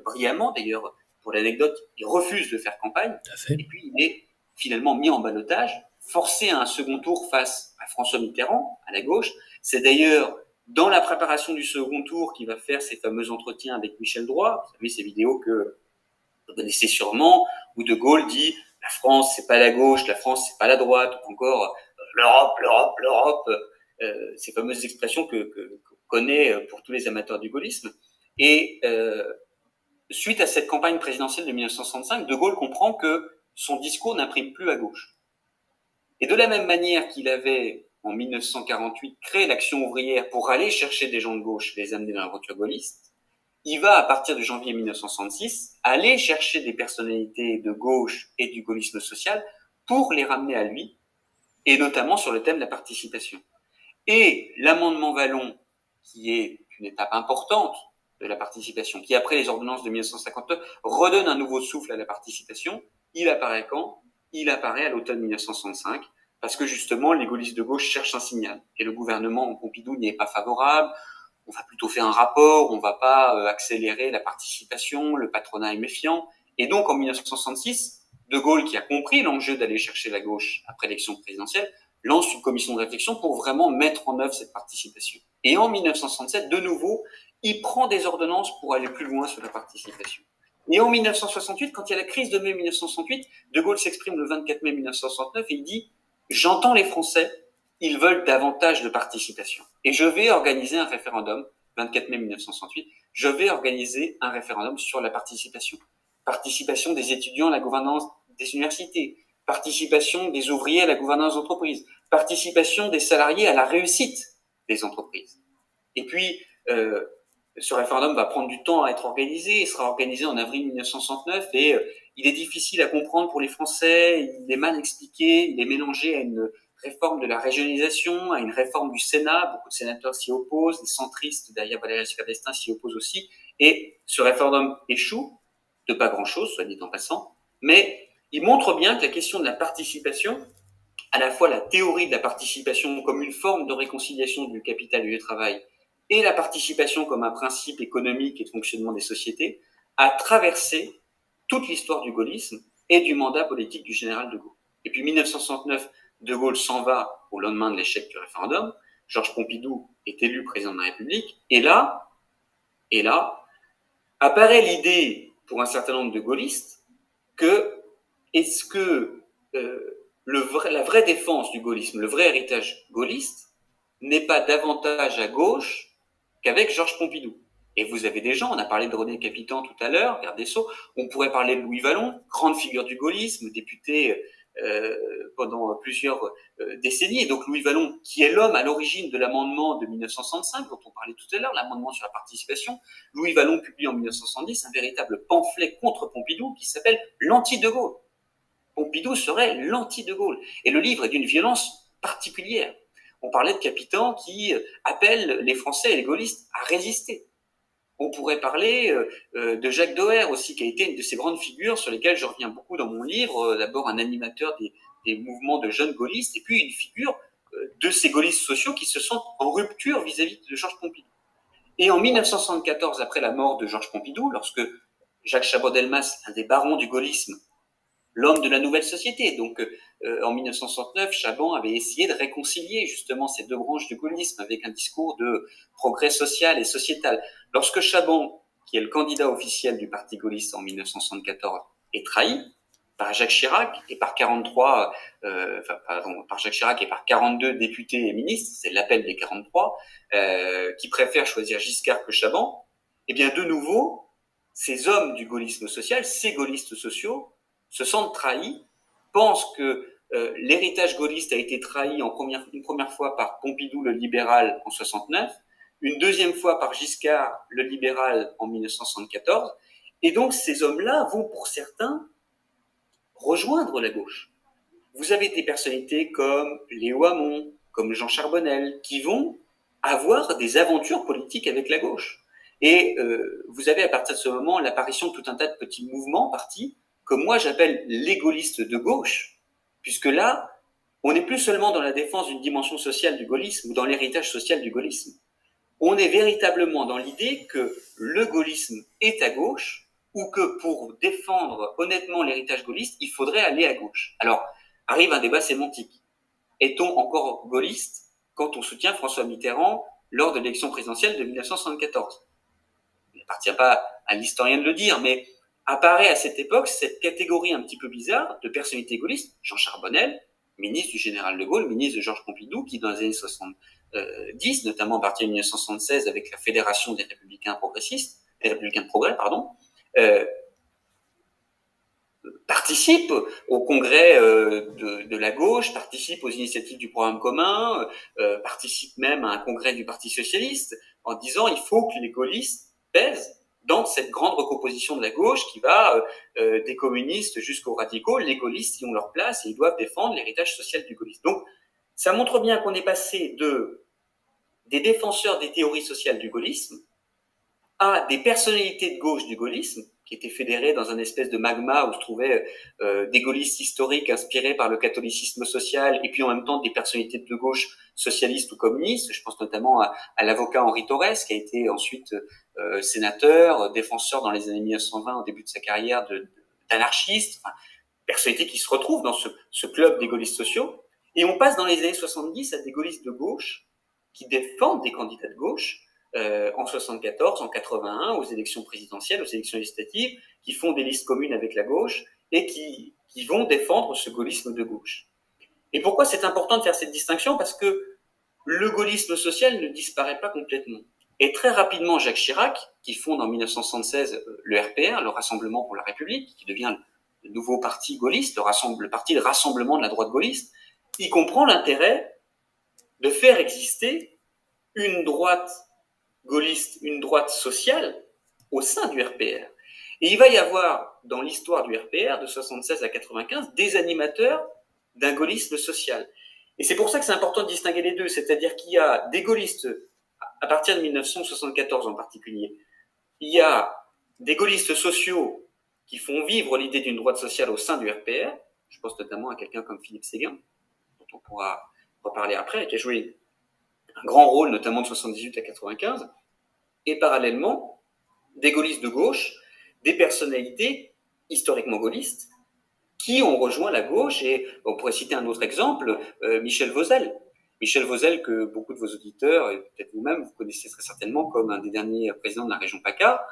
brillamment, d'ailleurs, pour l'anecdote, il refuse de faire campagne, et puis il est finalement mis en ballottage, forcé à un second tour face à François Mitterrand, à la gauche. C'est d'ailleurs dans la préparation du second tour qu'il va faire ses fameux entretiens avec Michel Droit, vous savez ces vidéos que vous connaissez sûrement, où De Gaulle dit « la France, c'est pas la gauche, la France, c'est pas la droite », ou encore « l'Europe, l'Europe, l'Europe », ces fameuses expressions qu'on connaît pour tous les amateurs du gaullisme. Et suite à cette campagne présidentielle de 1965, De Gaulle comprend que son discours n'imprime plus à gauche. Et de la même manière qu'il avait, en 1948, créé l'Action ouvrière pour aller chercher des gens de gauche, les amener dans l'aventure gaulliste, il va, à partir de janvier 1966, aller chercher des personnalités de gauche et du gaullisme social pour les ramener à lui, et notamment sur le thème de la participation. Et l'amendement Vallon, qui est une étape importante de la participation, qui après les ordonnances de 1959 redonne un nouveau souffle à la participation, il apparaît quand ? Il apparaît à l'automne 1965, parce que justement les gaullistes de gauche cherchent un signal, et le gouvernement Pompidou n'y est pas favorable. On va plutôt faire un rapport, on va pas accélérer la participation, le patronat est méfiant. Et donc en 1966, De Gaulle, qui a compris l'enjeu d'aller chercher la gauche après l'élection présidentielle, lance une commission de réflexion pour vraiment mettre en œuvre cette participation. Et en 1967, de nouveau, il prend des ordonnances pour aller plus loin sur la participation. Et en 1968, quand il y a la crise de mai 1968, De Gaulle s'exprime le 24 mai 1969 et il dit « J'entends les Français, ils veulent davantage de participation. Et je vais organiser un référendum, 24 mai 1968, je vais organiser un référendum sur la participation. Participation des étudiants à la gouvernance des universités, participation des ouvriers à la gouvernance d'entreprise, participation des salariés à la réussite des entreprises. » Et puis, ce référendum va prendre du temps à être organisé, il sera organisé en avril 1969 et il est difficile à comprendre pour les Français, il est mal expliqué, il est mélangé à une réforme de la régionalisation, à une réforme du Sénat, beaucoup de sénateurs s'y opposent, les centristes derrière Valéry Giscard d'Estaing s'y opposent aussi, et ce référendum échoue, de pas grand-chose, soit dit en passant, mais il montre bien que la question de la participation, à la fois la théorie de la participation comme une forme de réconciliation du capital et du travail, et la participation comme un principe économique et de fonctionnement des sociétés, a traversé toute l'histoire du gaullisme et du mandat politique du général de Gaulle. Et puis 1969, De Gaulle s'en va au lendemain de l'échec du référendum, Georges Pompidou est élu président de la République, et là, apparaît l'idée pour un certain nombre de gaullistes que est-ce que la vraie défense du gaullisme, le vrai héritage gaulliste, n'est pas davantage à gauche qu'avec Georges Pompidou. Et vous avez des gens, on a parlé de René Capitan tout à l'heure, garde des Sceaux, on pourrait parler de Louis Vallon, grande figure du gaullisme, député pendant plusieurs décennies. Et donc Louis Vallon, qui est l'homme à l'origine de l'amendement de 1965, dont on parlait tout à l'heure, l'amendement sur la participation, Louis Vallon publie en 1970 un véritable pamphlet contre Pompidou qui s'appelle l'Anti-de Gaulle. Pompidou serait l'anti-de Gaulle. Et le livre est d'une violence particulière. On parlait de Capitan qui appelle les Français et les gaullistes à résister. On pourrait parler de Jacques Doher aussi, qui a été une de ces grandes figures sur lesquelles je reviens beaucoup dans mon livre. D'abord un animateur des mouvements de jeunes gaullistes, et puis une figure de ces gaullistes sociaux qui se sentent en rupture vis-à-vis de Georges Pompidou. Et en 1974, après la mort de Georges Pompidou, lorsque Jacques Chaban-Delmas, un des barons du gaullisme, l'homme de la nouvelle société. Donc, en 1969, Chaban avait essayé de réconcilier justement ces deux branches du gaullisme avec un discours de progrès social et sociétal. Lorsque Chaban, qui est le candidat officiel du parti gaulliste en 1974, est trahi par Jacques Chirac et par 42 députés et ministres, c'est l'appel des 43, qui préfèrent choisir Giscard que Chaban, eh bien de nouveau, ces hommes du gaullisme social, ces gaullistes sociaux, se sentent trahis, pensent que l'héritage gaulliste a été trahi une première fois par Pompidou le libéral en 69, une deuxième fois par Giscard le libéral en 1974, et donc ces hommes-là vont pour certains rejoindre la gauche. Vous avez des personnalités comme Léo Hamon, comme Jean Charbonnel, qui vont avoir des aventures politiques avec la gauche. Et vous avez à partir de ce moment l'apparition de tout un tas de petits mouvements, partis, que moi j'appelle les gaullistes de gauche, puisque là, on n'est plus seulement dans la défense d'une dimension sociale du gaullisme ou dans l'héritage social du gaullisme. On est véritablement dans l'idée que le gaullisme est à gauche, ou que pour défendre honnêtement l'héritage gaulliste, il faudrait aller à gauche. Alors, arrive un débat sémantique. Est-on encore gaulliste quand on soutient François Mitterrand lors de l'élection présidentielle de 1974 ? Il n'appartient pas à l'historien de le dire, mais apparaît à cette époque cette catégorie un petit peu bizarre de personnalités gaullistes, Jean Charbonnel, ministre du général de Gaulle, ministre de Georges Pompidou, qui dans les années 70, notamment à partir de 1976 avec la Fédération des Républicains progressistes, des Républicains de progrès, participe au congrès de la gauche, participe aux initiatives du programme commun, participe même à un congrès du Parti socialiste, en disant il faut que les gaullistes pèsent dans cette grande recomposition de la gauche qui va des communistes jusqu'aux radicaux. Les gaullistes y ont leur place et ils doivent défendre l'héritage social du gaullisme. Donc, ça montre bien qu'on est passé des défenseurs des théories sociales du gaullisme à des personnalités de gauche du gaullisme, qui étaient fédérées dans un espèce de magma où se trouvaient des gaullistes historiques inspirés par le catholicisme social, et puis en même temps des personnalités de gauche socialistes ou communistes. Je pense notamment à l'avocat Henri Torres, qui a été ensuite sénateur, défenseur dans les années 1920, au début de sa carrière, d'anarchiste, personnalités qui se retrouvent dans ce club des gaullistes sociaux. Et on passe dans les années 70 à des gaullistes de gauche qui défendent des candidats de gauche, en 74, en 81, aux élections présidentielles, aux élections législatives, qui font des listes communes avec la gauche et qui vont défendre ce gaullisme de gauche. Et pourquoi c'est important de faire cette distinction ? Parce que le gaullisme social ne disparaît pas complètement. Et très rapidement, Jacques Chirac, qui fonde en 1976 le RPR, le Rassemblement pour la République, qui devient le nouveau parti gaulliste, le parti de rassemblement de la droite gaulliste, il comprend l'intérêt de faire exister une droite gaulliste, une droite sociale au sein du RPR. Et il va y avoir, dans l'histoire du RPR, de 76 à 95, des animateurs d'un gaullisme social. Et c'est pour ça que c'est important de distinguer les deux, c'est-à-dire qu'il y a des gaullistes, à partir de 1974 en particulier, il y a des gaullistes sociaux qui font vivre l'idée d'une droite sociale au sein du RPR. Je pense notamment à quelqu'un comme Philippe Séguin, dont on pourra reparler après, qui a joué un grand rôle, notamment de 78 à 95, et parallèlement, des gaullistes de gauche, des personnalités historiquement gaullistes, qui ont rejoint la gauche, et on pourrait citer un autre exemple, Michel Vauzel. Michel Vauzel, que beaucoup de vos auditeurs, et peut-être vous-même, vous connaissez très certainement comme un des derniers présidents de la région PACA,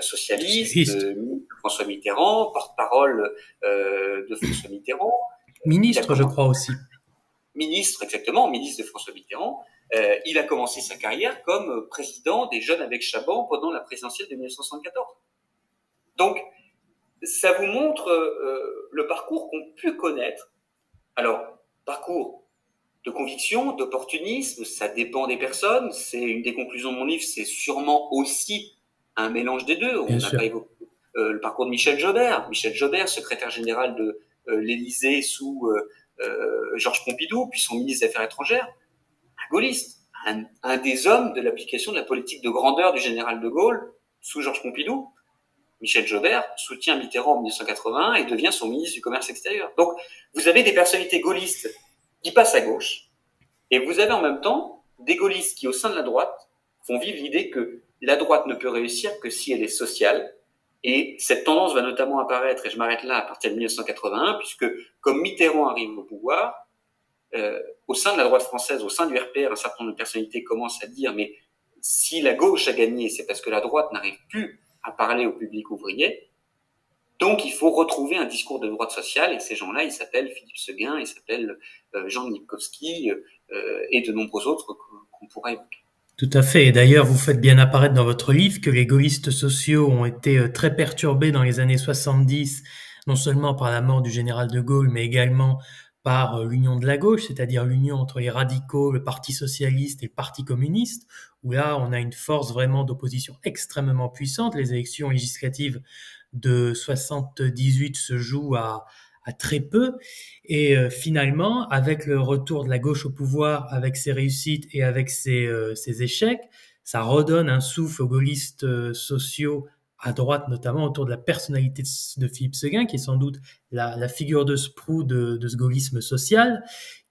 socialiste, François Mitterrand, porte-parole de François Mitterrand. Ministre, je crois aussi. Ministre, exactement, ministre de François Mitterrand. Il a commencé sa carrière comme président des Jeunes avec Chaban pendant la présidentielle de 1974. Donc, ça vous montre le parcours qu'ont pu connaître. Alors, parcours de conviction, d'opportunisme, ça dépend des personnes. C'est une des conclusions de mon livre, c'est sûrement aussi un mélange des deux. On n'a pas évoqué le parcours de Michel Jobert. Michel Jobert, secrétaire général de l'Élysée sous Georges Pompidou, puis son ministre des Affaires étrangères, un gaulliste, un des hommes de l'application de la politique de grandeur du général de Gaulle sous Georges Pompidou. Michel Jobert soutient Mitterrand en 1981 et devient son ministre du Commerce extérieur. Donc, vous avez des personnalités gaullistes qui passent à gauche, et vous avez en même temps des gaullistes qui, au sein de la droite, font vivre l'idée que la droite ne peut réussir que si elle est sociale. Et cette tendance va notamment apparaître, et je m'arrête là, à partir de 1981, puisque comme Mitterrand arrive au pouvoir, au sein de la droite française, au sein du RPR, un certain nombre de personnalités commencent à dire, mais si la gauche a gagné, c'est parce que la droite n'arrive plus à parler au public ouvrier. Donc, il faut retrouver un discours de droite sociale, et ces gens-là, ils s'appellent Philippe Séguin, ils s'appellent Jean Mipkowski et de nombreux autres qu'on pourra évoquer. Tout à fait. Et d'ailleurs, vous faites bien apparaître dans votre livre que les gaullistes sociaux ont été très perturbés dans les années 70, non seulement par la mort du général de Gaulle, mais également par l'union de la gauche, c'est-à-dire l'union entre les radicaux, le Parti socialiste et le Parti communiste, où là, on a une force vraiment d'opposition extrêmement puissante. Les élections législatives de 78 se jouent à très peu. Et finalement, avec le retour de la gauche au pouvoir, avec ses réussites et avec ses échecs, ça redonne un souffle aux gaullistes sociaux à droite, notamment autour de la personnalité de Philippe Séguin, qui est sans doute la figure de proue de ce gaullisme social,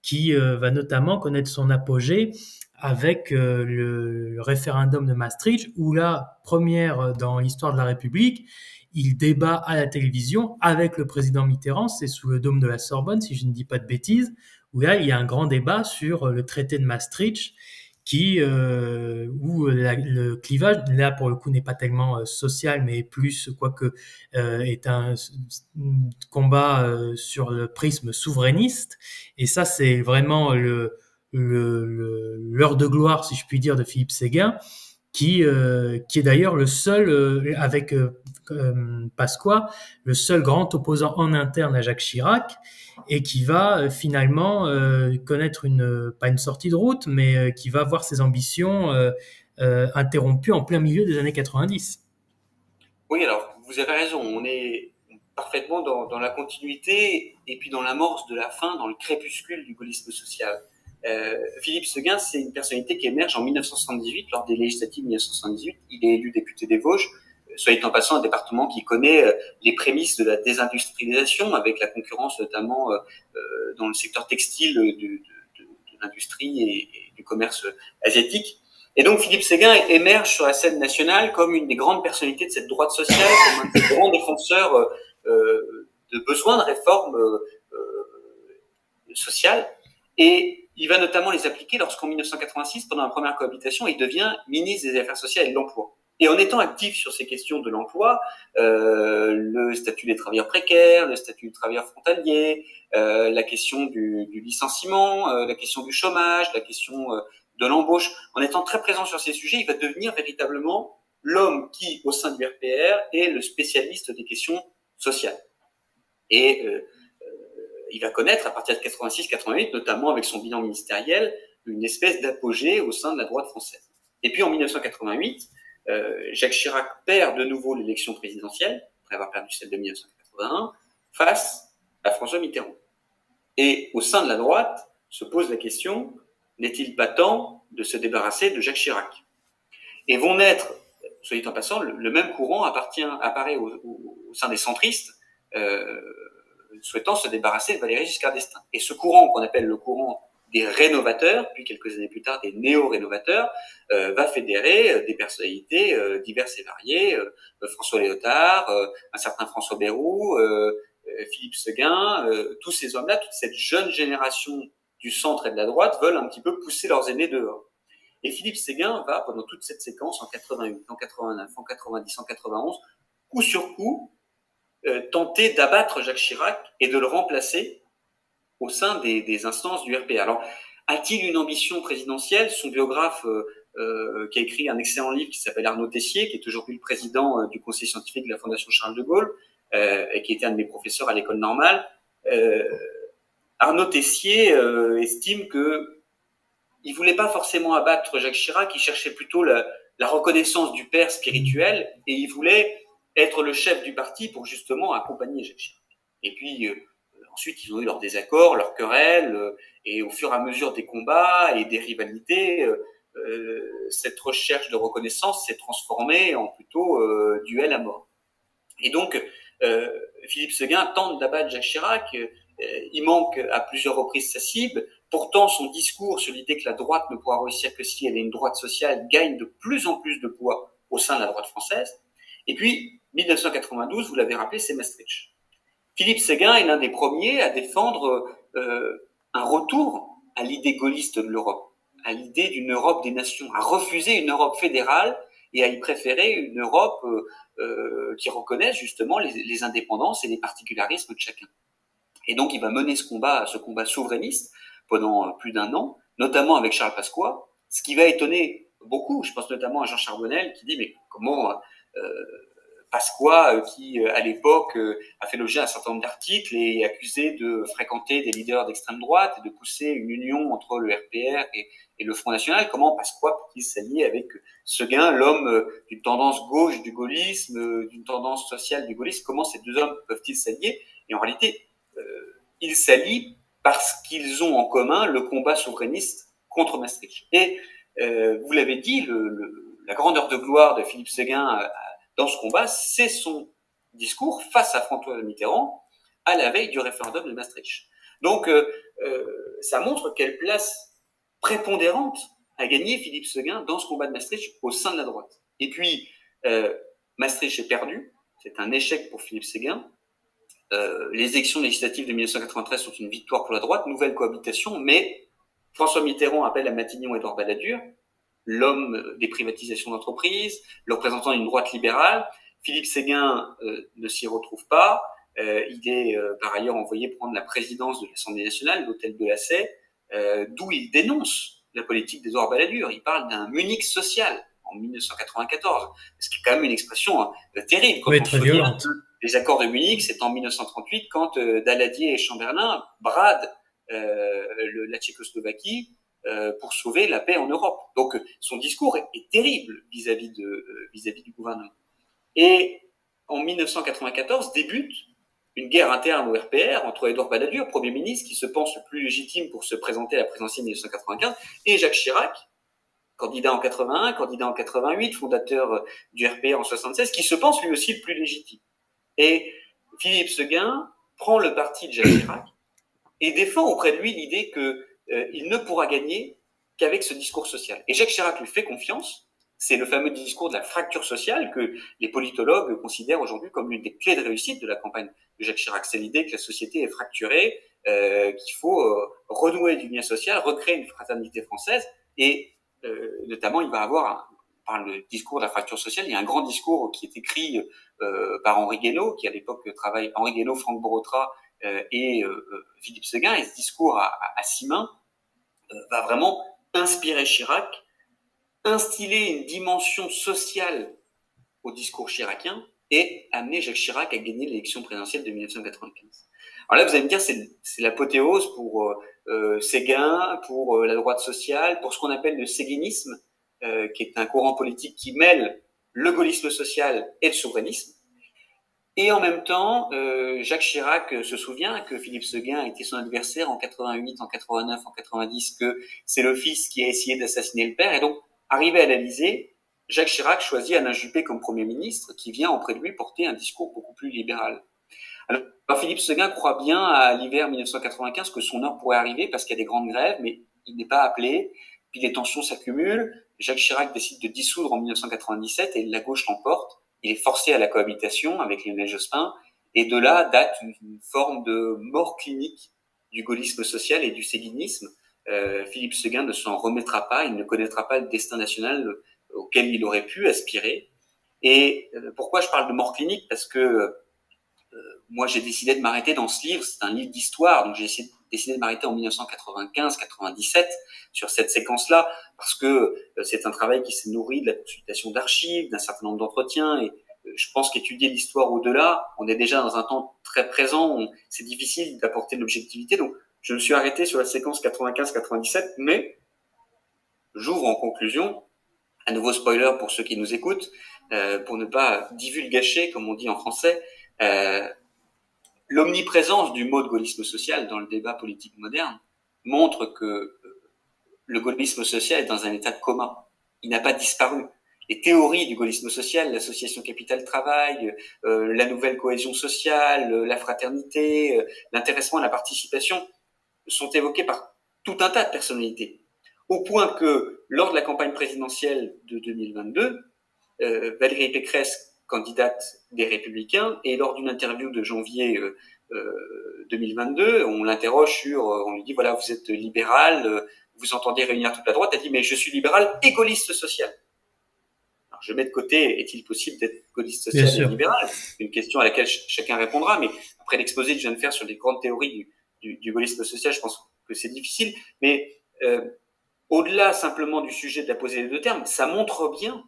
qui va notamment connaître son apogée avec le référendum de Maastricht, où là, première dans l'histoire de la République, il débat à la télévision avec le président Mitterrand, c'est sous le dôme de la Sorbonne, si je ne dis pas de bêtises, où là, il y a un grand débat sur le traité de Maastricht, où le clivage, là, pour le coup, n'est pas tellement social, mais plus, quoique, est un combat sur le prisme souverainiste. Et ça, c'est vraiment l'heure de gloire, si je puis dire, de Philippe Séguin, qui est d'ailleurs le seul, avec Pasqua, le seul grand opposant en interne à Jacques Chirac, et qui va finalement connaître pas une sortie de route, mais qui va voir ses ambitions interrompues en plein milieu des années 90. Oui, alors vous avez raison, on est parfaitement dans la continuité et puis dans l'amorce de la fin, dans le crépuscule du gaullisme social. Philippe Séguin, c'est une personnalité qui émerge en 1978, lors des législatives 1978. Il est élu député des Vosges, soit dit en passant, un département qui connaît les prémices de la désindustrialisation, avec la concurrence notamment dans le secteur textile de l'industrie et du commerce asiatique. Et donc Philippe Séguin émerge sur la scène nationale comme une des grandes personnalités de cette droite sociale, comme un des grands défenseurs de besoins de réformes sociales. Et il va notamment les appliquer lorsqu'en 1986, pendant la première cohabitation, il devient ministre des Affaires sociales et de l'Emploi. Et en étant actif sur ces questions de l'emploi, le statut des travailleurs précaires, le statut du travailleur frontalier, la question du licenciement, la question du chômage, la question de l'embauche, en étant très présent sur ces sujets, il va devenir véritablement l'homme qui, au sein du RPR, est le spécialiste des questions sociales. Et il va connaître, à partir de 86-88, notamment avec son bilan ministériel, une espèce d'apogée au sein de la droite française. Et puis en 1988, Jacques Chirac perd de nouveau l'élection présidentielle, après avoir perdu celle de 1981, face à François Mitterrand. Et au sein de la droite, se pose la question, n'est-il pas temps de se débarrasser de Jacques Chirac? Et vont naître, soit dit en passant, le même courant apparaît au sein des centristes, souhaitant se débarrasser de Valéry Giscard d'Estaing. Et ce courant, qu'on appelle le courant des rénovateurs, puis quelques années plus tard des néo-rénovateurs, va fédérer des personnalités diverses et variées, François Léotard, un certain François Bayrou, Philippe Séguin, tous ces hommes-là, toute cette jeune génération du centre et de la droite veulent un petit peu pousser leurs aînés dehors. Et Philippe Séguin va, pendant toute cette séquence, en 88, en 89, en 90, en 91, coup sur coup, tenter d'abattre Jacques Chirac et de le remplacer au sein des instances du RPR. Alors, a-t-il une ambition présidentielle? Son biographe, qui a écrit un excellent livre qui s'appelle Arnaud Tessier, qui est aujourd'hui le président du conseil scientifique de la Fondation Charles de Gaulle, et qui était un de mes professeurs à l'école normale, Arnaud Tessier estime que il voulait pas forcément abattre Jacques Chirac, il cherchait plutôt la reconnaissance du père spirituel, et il voulait être le chef du parti pour justement accompagner Jacques Chirac. Et puis ensuite, ils ont eu leurs désaccords, leurs querelles, et au fur et à mesure des combats et des rivalités, cette recherche de reconnaissance s'est transformée en plutôt duel à mort. Et donc, Philippe Séguin tente d'abattre Jacques Chirac. Il manque à plusieurs reprises sa cible. Pourtant, son discours sur l'idée que la droite ne pourra réussir que si elle est une droite sociale gagne de plus en plus de poids au sein de la droite française. Et puis, 1992, vous l'avez rappelé, c'est Maastricht. Philippe Séguin est l'un des premiers à défendre un retour à l'idée gaulliste de l'Europe, à l'idée d'une Europe des nations, à refuser une Europe fédérale et à y préférer une Europe qui reconnaisse justement les indépendances et les particularismes de chacun. Et donc, il va mener ce combat souverainiste pendant plus d'1 an, notamment avec Charles Pasqua, ce qui va étonner beaucoup. Je pense notamment à Jean Charbonnel qui dit mais comment Pasqua, qui à l'époque a fait l'objet d'un certain nombre d'articles et est accusé de fréquenter des leaders d'extrême droite et de pousser une union entre le RPR et le Front National, comment Pasqua peut-il s'allier avec Séguin, l'homme d'une tendance gauche du gaullisme, d'une tendance sociale du gaullisme, comment ces deux hommes peuvent-ils s'allier? Et en réalité, ils s'allient parce qu'ils ont en commun le combat souverainiste contre Maastricht. Et vous l'avez dit, la grande heure de gloire de Philippe Séguin dans ce combat, c'est son discours face à François Mitterrand à la veille du référendum de Maastricht. Donc, ça montre quelle place prépondérante a gagné Philippe Séguin dans ce combat de Maastricht au sein de la droite. Et puis, Maastricht est perdu, c'est un échec pour Philippe Séguin. Les élections législatives de 1993 sont une victoire pour la droite, nouvelle cohabitation, mais François Mitterrand appelle à Matignon-Édouard Balladur, l'homme des privatisations d'entreprises, le représentant d'une droite libérale. Philippe Séguin ne s'y retrouve pas. Il est par ailleurs envoyé prendre la présidence de l'Assemblée nationale, l'hôtel de la Sey, d'où il dénonce la politique d'Édouard Balladur. Il parle d'un Munich social en 1994, ce qui est quand même une expression terrible. Quand très violente. Les accords de Munich, c'est en 1938 quand Daladier et Chamberlain bradent la Tchécoslovaquie pour sauver la paix en Europe. Donc son discours est terrible vis-à-vis du gouvernement. Et en 1994 débute une guerre interne au RPR entre Édouard Balladur, Premier ministre, qui se pense le plus légitime pour se présenter à la présidentielle 1995, et Jacques Chirac, candidat en 81, candidat en 88, fondateur du RPR en 76, qui se pense lui aussi le plus légitime. Et Philippe Séguin prend le parti de Jacques Chirac et défend auprès de lui l'idée qu'il ne pourra gagner qu'avec ce discours social. Et Jacques Chirac lui fait confiance. C'est le fameux discours de la fracture sociale que les politologues considèrent aujourd'hui comme l'une des clés de réussite de la campagne de Jacques Chirac. C'est l'idée que la société est fracturée, qu'il faut renouer du lien social, recréer une fraternité française. Et notamment, il va avoir par le discours de la fracture sociale, il y a un grand discours qui est écrit par Henri Guénaud, qui à l'époque travaille, Henri Guénaud, Franck Borotra et Philippe Séguin. Et ce discours à 6 mains va vraiment inspirer Chirac, instiller une dimension sociale au discours chiracien et amener Jacques Chirac à gagner l'élection présidentielle de 1995. Alors là, vous allez me dire, c'est l'apothéose pour Séguin, pour la droite sociale, pour ce qu'on appelle le séguinisme, qui est un courant politique qui mêle le gaullisme social et le souverainisme. Et en même temps, Jacques Chirac se souvient que Philippe Séguin était son adversaire en 88, en 89, en 90, que c'est le fils qui a essayé d'assassiner le père. Et donc, arrivé à l'Élysée, Jacques Chirac choisit Alain Juppé comme Premier ministre, qui vient auprès de lui porter un discours beaucoup plus libéral. Alors Philippe Séguin croit bien à l'hiver 1995 que son heure pourrait arriver parce qu'il y a des grandes grèves, mais il n'est pas appelé. Puis les tensions s'accumulent. Jacques Chirac décide de dissoudre en 1997 et la gauche l'emporte. Il est forcé à la cohabitation avec Lionel Jospin. Et de là date une forme de mort clinique du gaullisme social et du séguinisme. Philippe Séguin ne s'en remettra pas. Il ne connaîtra pas le destin national auquel il aurait pu aspirer. Et pourquoi je parle de mort clinique? Parce que moi, j'ai décidé de m'arrêter dans ce livre. C'est un livre d'histoire, donc j'ai décidé de m'arrêter en 1995-97 sur cette séquence-là, parce que c'est un travail qui s'est nourri de la consultation d'archives, d'un certain nombre d'entretiens, et je pense qu'étudier l'histoire au-delà, on est déjà dans un temps très présent, c'est difficile d'apporter de l'objectivité. Donc, je me suis arrêté sur la séquence 95-97, mais j'ouvre en conclusion, un nouveau spoiler pour ceux qui nous écoutent, pour ne pas divulgacher, comme on dit en français, l'omniprésence du mot de gaullisme social dans le débat politique moderne montre que le gaullisme social est dans un état de coma. Il n'a pas disparu. Les théories du gaullisme social, l'association capital-travail, la nouvelle cohésion sociale, la fraternité, l'intéressement et la participation sont évoquées par tout un tas de personnalités. Au point que, lors de la campagne présidentielle de 2022, Valérie Pécresse, candidate des Républicains, et lors d'une interview de janvier 2022, on l'interroge sur, on lui dit, voilà, vous êtes libéral, vous entendez réunir toute la droite, elle dit, mais je suis libéral et gaulliste social. Alors, je mets de côté, est-il possible d'être gaulliste social et libéral? C'est une question à laquelle chacun répondra, mais après l'exposé que je viens de faire sur les grandes théories du gaullisme social, je pense que c'est difficile. Mais au-delà simplement du sujet de la posée des deux termes, ça montre bien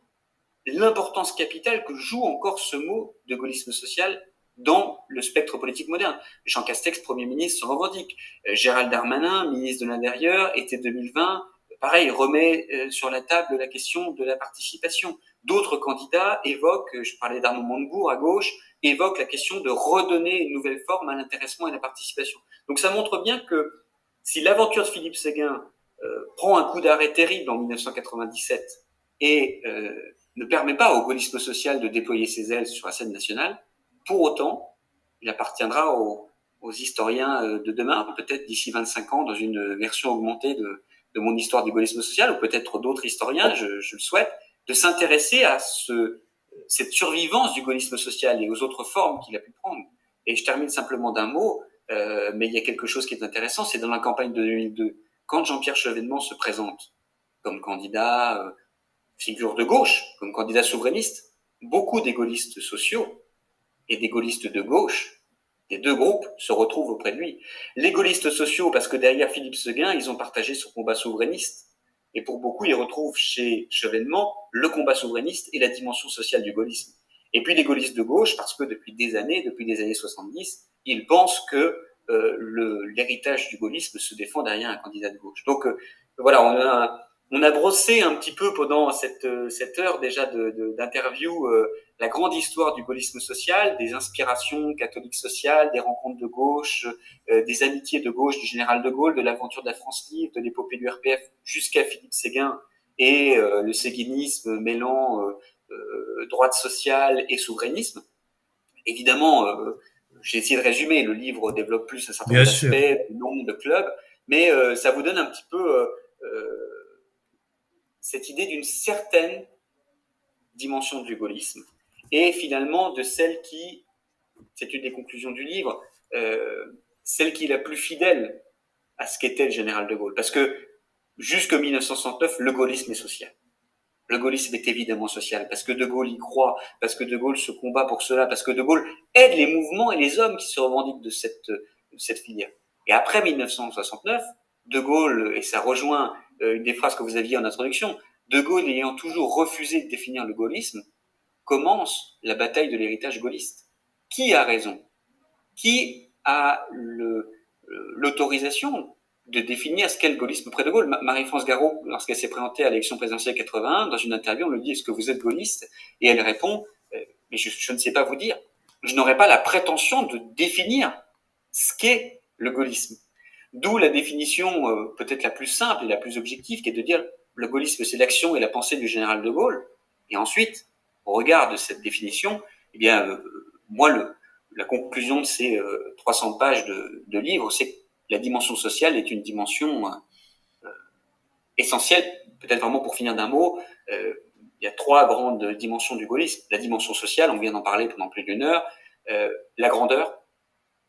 l'importance capitale que joue encore ce mot de gaullisme social dans le spectre politique moderne. Jean Castex, Premier ministre, se revendique. Gérald Darmanin, ministre de l'Intérieur, été 2020, pareil, remet sur la table la question de la participation. D'autres candidats évoquent, je parlais d'Arnaud Montebourg à gauche, évoquent la question de redonner une nouvelle forme à l'intéressement et à la participation. Donc ça montre bien que si l'aventure de Philippe Séguin prend un coup d'arrêt terrible en 1997 et ne permet pas au gaullisme social de déployer ses ailes sur la scène nationale, pour autant, il appartiendra aux historiens de demain, peut-être d'ici 25 ans, dans une version augmentée de mon histoire du gaullisme social, ou peut-être d'autres historiens, je le souhaite, de s'intéresser à cette survivance du gaullisme social et aux autres formes qu'il a pu prendre. Et je termine simplement d'un mot, mais il y a quelque chose qui est intéressant, c'est dans la campagne de 2002, quand Jean-Pierre Chevènement se présente comme candidat, figure de gauche, comme candidat souverainiste, beaucoup des gaullistes sociaux et des gaullistes de gauche, les deux groupes, se retrouvent auprès de lui. Les gaullistes sociaux, parce que derrière Philippe Séguin, ils ont partagé son combat souverainiste. Et pour beaucoup, ils retrouvent chez Chevènement le combat souverainiste et la dimension sociale du gaullisme. Et puis les gaullistes de gauche, parce que depuis des années 70, ils pensent que l'héritage du gaullisme se défend derrière un candidat de gauche. Donc voilà, on a brossé un petit peu pendant cette heure déjà d'interview la grande histoire du gaullisme social, des inspirations catholiques sociales, des rencontres de gauche, des amitiés de gauche du général de Gaulle, de l'aventure de la France libre, de l'épopée du RPF jusqu'à Philippe Séguin et le séguinisme mêlant droite sociale et souverainisme. Évidemment, j'ai essayé de résumer, le livre développe plus un certain nombre d'aspects, de nom, de club, mais ça vous donne un petit peu cette idée d'une certaine dimension du gaullisme et finalement de celle qui, c'est une des conclusions du livre, celle qui est la plus fidèle à ce qu'était le général de Gaulle. Parce que jusqu'en 1969, le gaullisme est social. Le gaullisme est évidemment social, parce que de Gaulle y croit, parce que de Gaulle se combat pour cela, parce que de Gaulle aide les mouvements et les hommes qui se revendiquent de cette filière. Et après 1969, de Gaulle, et ça rejoint une des phrases que vous aviez en introduction, de Gaulle ayant toujours refusé de définir le gaullisme, commence la bataille de l'héritage gaulliste. Qui a raison? Qui a l'autorisation de définir ce qu'est le gaullisme près de Gaulle? Marie-France Garot, lorsqu'elle s'est présentée à l'élection présidentielle 81, dans une interview, on lui dit « Est-ce que vous êtes gaulliste ?» Et elle répond « Mais je ne sais pas vous dire. Je n'aurais pas la prétention de définir ce qu'est le gaullisme. » D'où la définition peut-être la plus simple et la plus objective, qui est de dire le gaullisme, c'est l'action et la pensée du général de Gaulle. Et ensuite, au regard de cette définition, eh bien, moi, la conclusion de ces 300 pages de livre, c'est que la dimension sociale est une dimension essentielle. Peut-être vraiment pour finir d'un mot, il y a trois grandes dimensions du gaullisme. La dimension sociale, on vient d'en parler pendant plus d'une heure. La grandeur,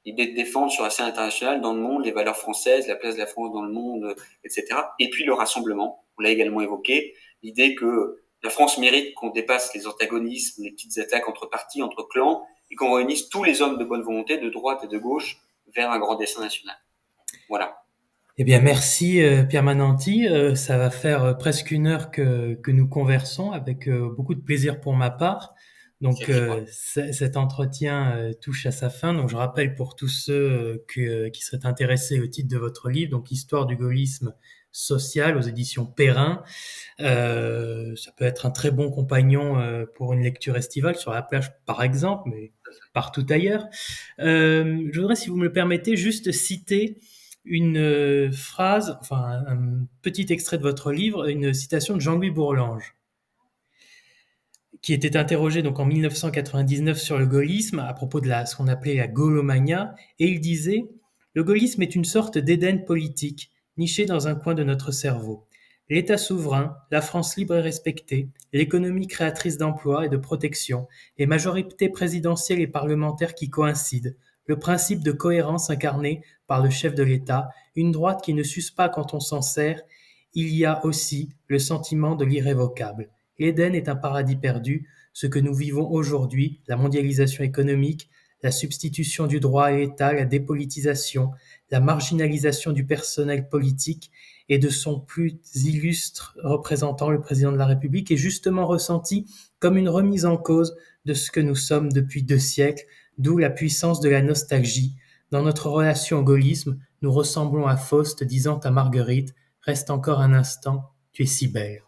l'idée de défendre sur la scène internationale, dans le monde, les valeurs françaises, la place de la France dans le monde, etc. Et puis le rassemblement, on l'a également évoqué, l'idée que la France mérite qu'on dépasse les antagonismes, les petites attaques entre partis, entre clans, et qu'on réunisse tous les hommes de bonne volonté, de droite et de gauche, vers un grand dessein national. Voilà. Eh bien, merci Pierre Mananti. Ça va faire presque une heure que nous conversons, avec beaucoup de plaisir pour ma part. Donc, cet entretien touche à sa fin. Donc, je rappelle pour tous ceux qui seraient intéressés au titre de votre livre, donc Histoire du gaullisme social aux éditions Perrin. Ça peut être un très bon compagnon pour une lecture estivale sur la plage, par exemple, mais partout ailleurs. Je voudrais, si vous me le permettez, juste citer une phrase, enfin un petit extrait de votre livre, une citation de Jean-Louis Bourlange, qui était interrogé donc en 1999 sur le gaullisme à propos de ce qu'on appelait la gaulomania, et il disait: le gaullisme est une sorte d'Éden politique, niché dans un coin de notre cerveau. L'État souverain, la France libre et respectée, l'économie créatrice d'emplois et de protection, les majorités présidentielles et parlementaires qui coïncident, le principe de cohérence incarné par le chef de l'État, une droite qui ne s'use pas quand on s'en sert, il y a aussi le sentiment de l'irrévocable. L'Éden est un paradis perdu, ce que nous vivons aujourd'hui, la mondialisation économique, la substitution du droit à l'État, la dépolitisation, la marginalisation du personnel politique et de son plus illustre représentant, le président de la République, est justement ressenti comme une remise en cause de ce que nous sommes depuis 2 siècles, d'où la puissance de la nostalgie. Dans notre relation au gaullisme, nous ressemblons à Faust disant à Marguerite: « Reste encore un instant, tu es si belle. »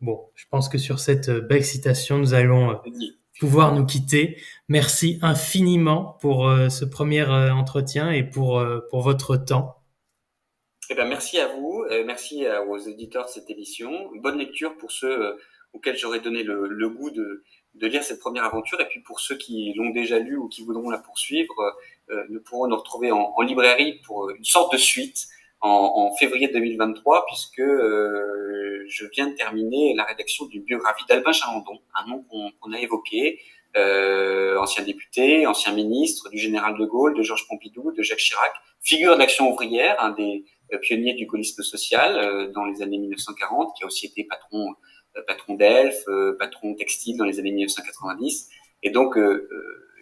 Bon, je pense que sur cette belle citation, nous allons pouvoir nous quitter. Merci infiniment pour ce premier entretien et pour votre temps. Eh bien, merci à vous, merci aux éditeurs de cette émission. Bonne lecture pour ceux auxquels j'aurais donné le goût de lire cette première aventure, et puis pour ceux qui l'ont déjà lu ou qui voudront la poursuivre, nous pourrons nous retrouver en librairie pour une sorte de suite en février 2023, puisque je viens de terminer la rédaction d'une biographie d'Albin Chalandon, un nom qu'on a évoqué, ancien député, ancien ministre, du général de Gaulle, de Georges Pompidou, de Jacques Chirac, figure d'action ouvrière, un des pionnier du gaullisme social dans les années 1940, qui a aussi été patron d'Elf, patron textile dans les années 1990. Et donc,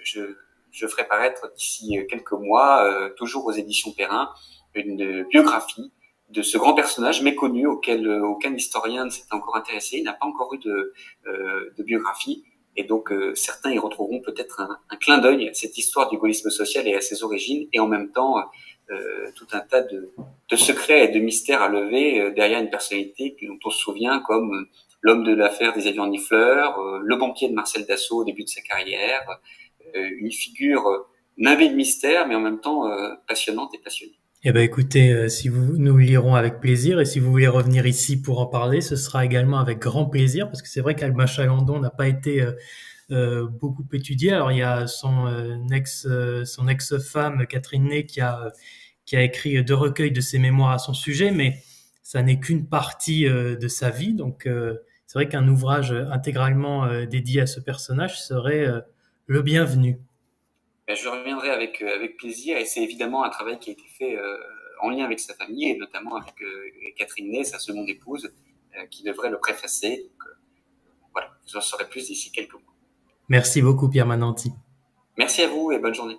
je ferai paraître d'ici quelques mois, toujours aux éditions Perrin, une biographie de ce grand personnage méconnu auquel aucun historien ne s'est encore intéressé. Il n'a pas encore eu de biographie. Et donc, certains y retrouveront peut-être un clin d'œil à cette histoire du gaullisme social et à ses origines, et en même temps, tout un tas de secrets et de mystères à lever derrière une personnalité dont on se souvient comme l'homme de l'affaire des avions nifleurs, le banquier de Marcel Dassault au début de sa carrière, une figure nimbée de mystère, mais en même temps passionnante et passionnée. Eh ben, écoutez, si nous le lirons avec plaisir, et si vous voulez revenir ici pour en parler, ce sera également avec grand plaisir, parce que c'est vrai qu'Albin Chalandon n'a pas été beaucoup étudié. Alors, il y a son ex-femme Catherine Ney qui a écrit 2 recueils de ses mémoires à son sujet, mais ça n'est qu'une partie de sa vie. Donc, c'est vrai qu'un ouvrage intégralement dédié à ce personnage serait le bienvenu. Je reviendrai avec plaisir, et c'est évidemment un travail qui a été fait en lien avec sa famille, et notamment avec Catherine Ney, sa seconde épouse, qui devrait le préfacer. Donc, voilà, vous en saurez plus d'ici quelques mois. Merci beaucoup, Pierre Mananti. Merci à vous et bonne journée.